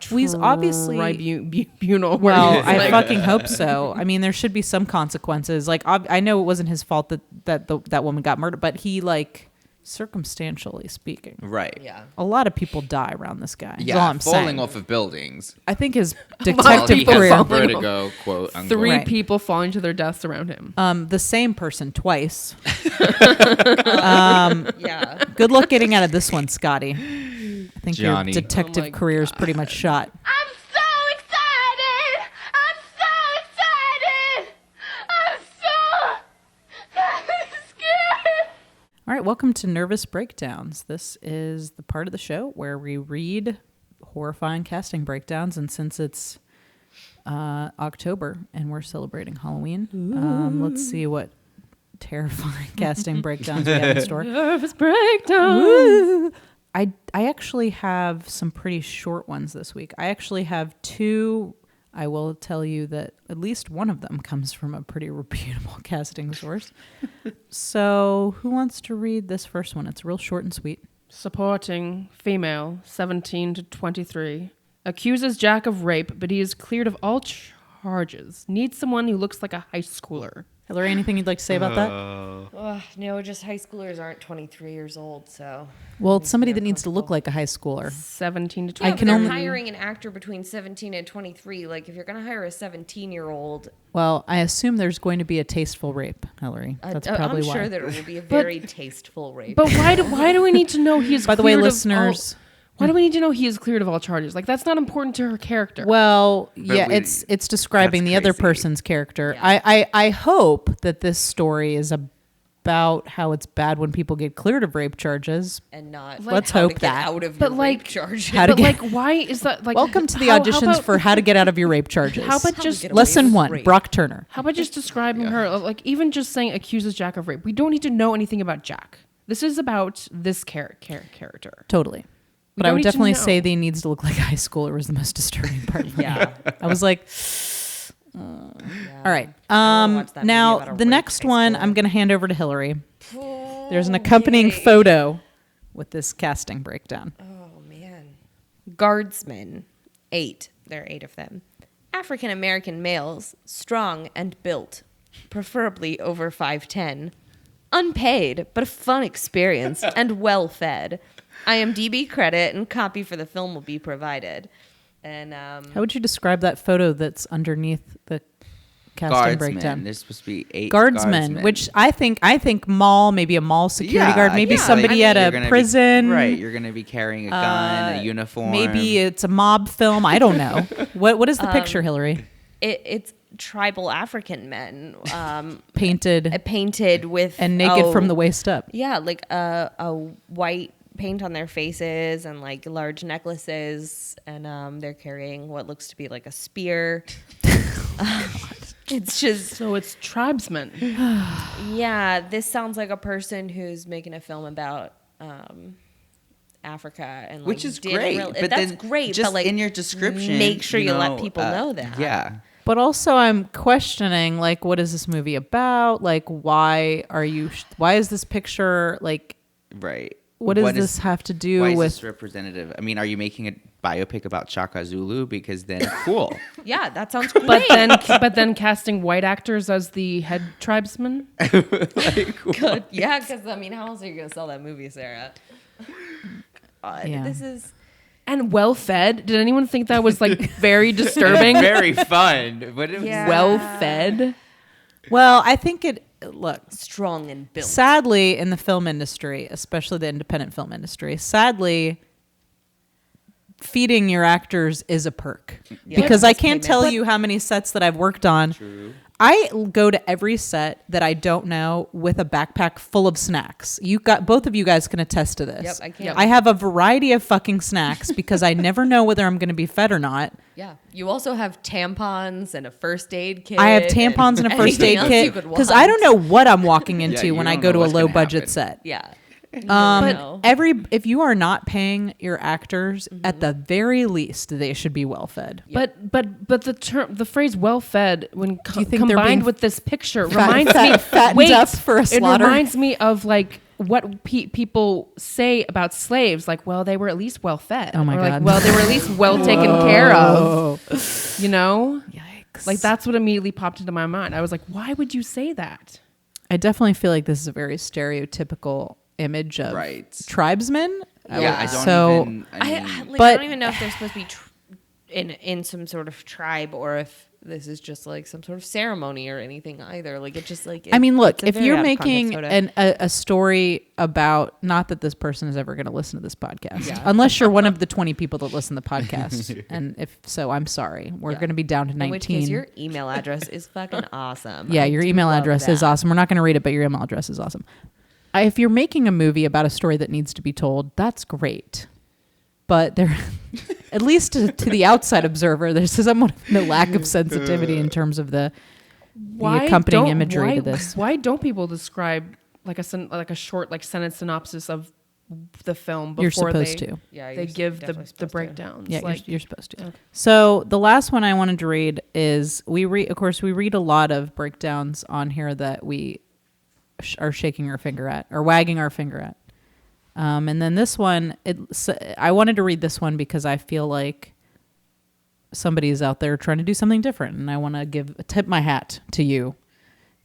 He's obviously- tribunal? where Well, he's I like- fucking hope so. I mean, there should be some consequences. Like, I know it wasn't his fault that woman got murdered, but he, like, circumstantially speaking, Right. Yeah. a lot of people die around this guy. Yeah, That's all I'm falling saying. off of buildings. I think his While detective he has career. vertigo, quote unquote. Three Right. people falling to their deaths around him. The same person twice. Yeah. Good luck getting out of this one, Scotty. I think Johnny. your detective Oh my career is pretty much shot. I'm so excited! I'm so excited! I'm so scared! All right, welcome to Nervous Breakdowns. This is the part of the show where we read horrifying casting breakdowns, and since it's October and we're celebrating Halloween, let's see what terrifying casting breakdowns we have in store. Nervous breakdown. Woo! I actually have some pretty short ones this week. I actually have two. I will tell you that at least one of them comes from a pretty reputable casting source. So who wants to read this first one? It's real short and sweet. Supporting female, 17 to 23. Accuses Jack of rape, but he is cleared of all charges. Needs someone who looks like a high schooler. Hillary, anything you'd like to say about that? Ugh, no, just high schoolers aren't 23 years old, so. Well, it's somebody that needs to look like a high schooler. 17 to Yeah, 23. but they're hiring an actor between 17 and 23. Like, if you're going to hire a 17-year-old, Well, I assume there's going to be a tasteful rape, Hillary. That's probably I'm why. sure that it will be a very tasteful rape. But why do we need to know he is By the way, cleared of listeners, why do we need to know he is cleared of all charges? Like, that's not important to her character. well, yeah, we- it's describing that's the other crazy. person's character. Yeah. I hope that this story is about how it's bad when people get cleared of rape charges. and not Let's how hope to get that. out of But, your like, rape charges. How to But get- like, why is that like? Welcome to the how auditions about- for how to get out of your rape charges. How about How to just get away lesson with 1, rape. Brock Turner. How about just describing her? Like, even just saying accuses Jack of rape. We don't need to know anything about Jack. This is about this character. Totally. But don't I would need to definitely know. say they needs to look like a high schooler was the most disturbing part. For Yeah. me. I was like, Yeah. all right. I wanna watch that movie Now about a the raped next high one schooler. I'm going to hand over to Hillary. There's an accompanying yay. photo with this casting breakdown. Oh, man. Guardsmen. 8. There are 8 of them. African American males, strong and built, preferably over 5'10". Unpaid, but a fun experience and well fed. IMDb credit and copy for the film will be provided. And How would you describe that photo that's underneath the casting Guardsmen. breakdown? There's supposed to be 8 Guardsmen, which I think mall, maybe a mall security guard, maybe yeah, somebody like, at you're a gonna be- prison. right, you're going to be carrying a gun, a uniform. Maybe it's a mob film. I don't know. What is the picture, Hillary? it's tribal African men Painted painted with and naked from the waist up. Yeah, like a white paint on their faces and like large necklaces, and they're carrying what looks to be like a spear. It's just, So it's tribesmen. yeah, this sounds like a person who's making a film about Africa, and like, which is didn't great. really- But that's then great. just but like in your description, make sure you let people know that. Yeah. But also, I'm questioning, like, what is this movie about? Like, why is this picture, like, Right. what does this have to do why is with? this representative? I mean, are you making a biopic about Shaka Zulu? Because then, cool. Yeah, that sounds great. But then casting white actors as the head tribesmen. Good. Yeah, because I mean, how else are you gonna sell that movie, Sarah? God, Yeah. this is. And well fed. Did anyone think that was like very disturbing? Very fun. But it was Yeah. Well fed. Well, I think look, Strong and built. sadly, in the film industry, especially the independent film industry, sadly, feeding your actors is a perk. Because I can't Payment. tell you how many sets that I've worked on. I go to every set that I don't know with a backpack full of snacks. Both of you guys can attest to this. Yep, I can. I have a variety of fucking snacks because I never know whether I'm going to be fed or not. Yeah. You also have tampons and a first aid kit. I have tampons and a first anything aid else kit you could because want. I don't know what I'm walking into you when I don't go know to a what's low gonna budget happen. set. Yeah. But if you are not paying your actors, at the very least, they should be well fed. But the phrase "well fed" when you think they're being combined with this picture reminds me fattened up for a slaughter? It reminds me of like what people say about slaves, like, well, they were at least well fed. Oh my or God. Like, well, they were at least well taken care of. You know, Yikes! like that's what immediately popped into my mind. I was like, why would you say that? I definitely feel like this is a very stereotypical image of Right. tribesmen. Yeah, I don't So even. But- I don't even know if they're supposed to be in some sort of tribe or if this is just like some sort of ceremony or anything either. Like it just like. I mean, look, it's a if very you're out of context making photo. a story about, not that this person is ever going to listen to this podcast, unless you're one of the 20 people that listen to the podcast. And if so, I'm sorry. We're going to be down to in which 19. case your email address is fucking awesome. Yeah, I your do email love address is that. awesome. We're not going to read it, but your email address is awesome. If you're making a movie about a story that needs to be told, that's great. But there, at least to the outside observer, there's somewhat of a lack of sensitivity in terms of the accompanying imagery to this. Why don't people describe like a short like sentence synopsis of the film before You're supposed to. Yeah, they you're give definitely the supposed to. breakdowns? Yeah, like, you're supposed to. So the last one I wanted to read is we read a lot of breakdowns on here that we are shaking our finger at or wagging our finger at. And then this one, I wanted to read this one because I feel like somebody's out there trying to do something different. And I want to tip my hat to you,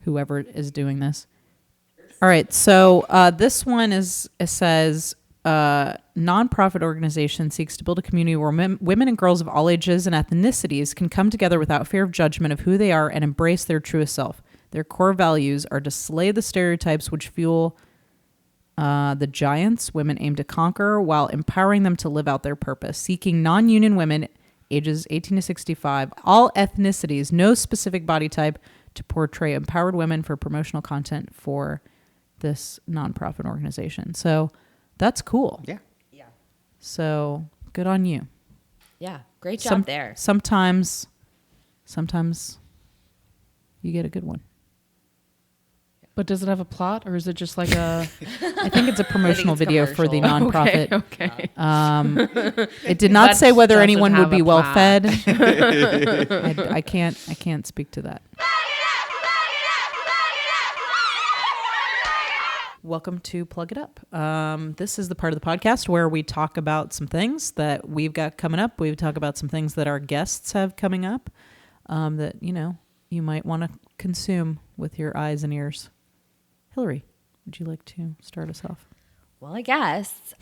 whoever is doing this. All right. So this one says, nonprofit organization seeks to build a community where women and girls of all ages and ethnicities can come together without fear of judgment of who they are and embrace their truest self. Their core values are to slay the stereotypes which fuel the giants women aim to conquer while empowering them to live out their purpose, seeking non-union women ages 18 to 65, all ethnicities, no specific body type, to portray empowered women for promotional content for this nonprofit organization. So that's cool. Yeah. Yeah. So good on you. Yeah. Great job there. Sometimes you get a good one. But does it have a plot, or is it just like a? I think it's a promotional it's video for the commercial. nonprofit. Okay. It did not That say whether doesn't anyone would have be a well plot. fed. I can't speak to that. Welcome to Plug It Up. This is the part of the podcast where we talk about some things that we've got coming up. We talk about some things that our guests have coming up that, you might want to consume with your eyes and ears. Hillary, would you like to start us off? Well, I guess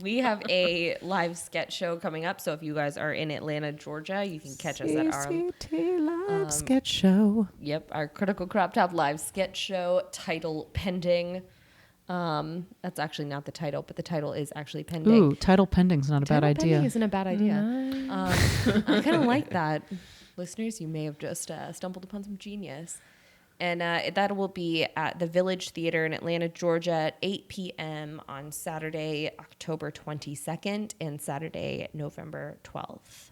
we have a live sketch show coming up. So if you guys are in Atlanta, Georgia, you can catch us at our live sketch show. our Critical Crop Top live sketch show, title pending. That's actually not the title, but the title is actually pending. Ooh, title pending's not a bad Title idea. pending isn't a bad idea. I kind of like that. Listeners, you may have just stumbled upon some genius. And that will be at the Village Theater in Atlanta, Georgia at 8 p.m. on Saturday, October 22nd and Saturday, November 12th.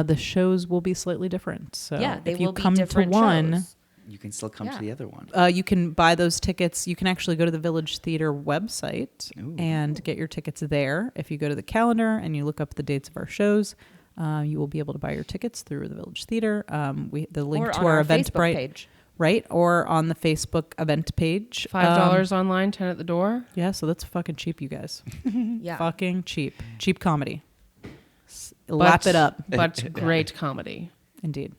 The shows will be slightly different. So Yeah, they if you will be come to different one, shows. You can still come to the other one. you can buy those tickets. You can actually go to the Village Theater website and get your tickets there. If you go to the calendar and you look up the dates of our shows, you will be able to buy your tickets through the Village Theater. The link Or to on our Facebook Eventbrite page. Right, or on the Facebook event page. $5 online, 10 at the door. Yeah, so that's fucking cheap, you guys. Yeah. Fucking cheap. Cheap comedy. Lap it up. But great comedy. Indeed.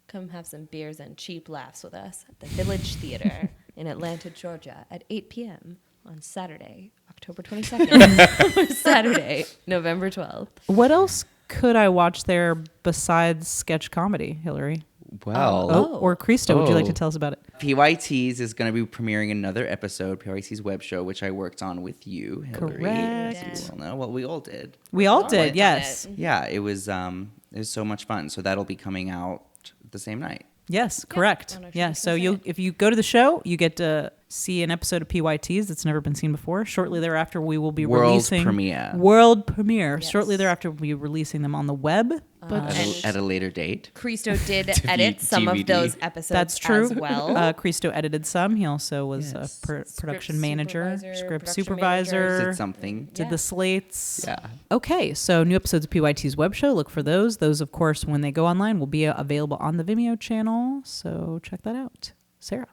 Come have some beers and cheap laughs with us at the Village Theater in Atlanta, Georgia at 8 p.m. on Saturday, October 22nd. Saturday, November 12th. What else could I watch there besides sketch comedy, Hillary? Well, Or Christo, would you like to Oh. tell us about it? PYTs is going to be premiering another episode, PYT's web show, which I worked on with you, Hillary. Correct. As you well know. Well, we all did. We all All did, worked on yes. it. Yeah, it was so much fun. So that'll be coming out the same night. Yes, correct. Yeah, so if you go to the show, you get to see an episode of PYTs that's never been seen before. Shortly thereafter, we will be releasing world premiere. Yes. Shortly thereafter, we'll be releasing them on the web. At a later date. Christo did edit some of DVD. those episodes. That's true. As well. Christo edited some. He also was a production manager, script supervisor. Did something. Did the slates. Yeah. Okay, so new episodes of PYT's web show. Look for those. Those, of course, when they go online, will be available on the Vimeo channel. So check that out. Sarah.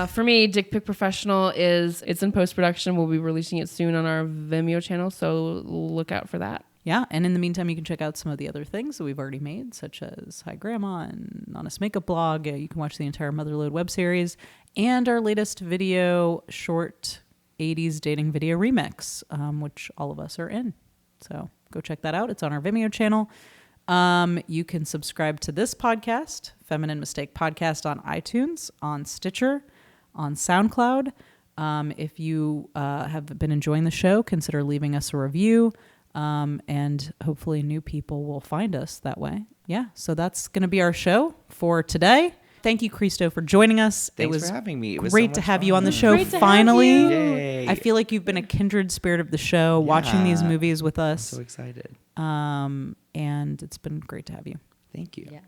For me, Dick Pic Professional it's in post-production. We'll be releasing it soon on our Vimeo channel, so look out for that. Yeah, and in the meantime, you can check out some of the other things that we've already made, such as Hi Grandma and Honest Makeup Blog. You can watch the entire Motherload web series and our latest video short 80s dating video remix, which all of us are in. So go check that out. It's on our Vimeo channel. You can subscribe to this podcast, Feminine Mistake Podcast, on iTunes, on Stitcher, on SoundCloud. If you have been enjoying the show, consider leaving us a review. And hopefully new people will find us that way. Yeah, so that's going to be our show for today. Thank you, Christo, for joining us. Thanks it was for having me. It was great so to much have fun. you on the show. Great to Finally, have you. Yay. I feel like you've been a kindred spirit of the show, watching these Yeah. movies with I'm us. so excited. And it's been great to have you. Thank you. Yeah.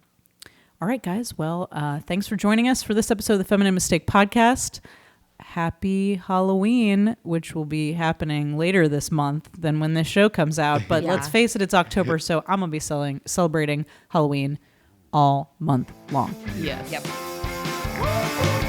All right, guys. Well, thanks for joining us for this episode of the Feminine Mistake Podcast. Happy Halloween, which will be happening later this month than when this show comes out. But Yeah. let's face it, it's October, so I'm going to be celebrating Halloween all month long. Yes. Yep.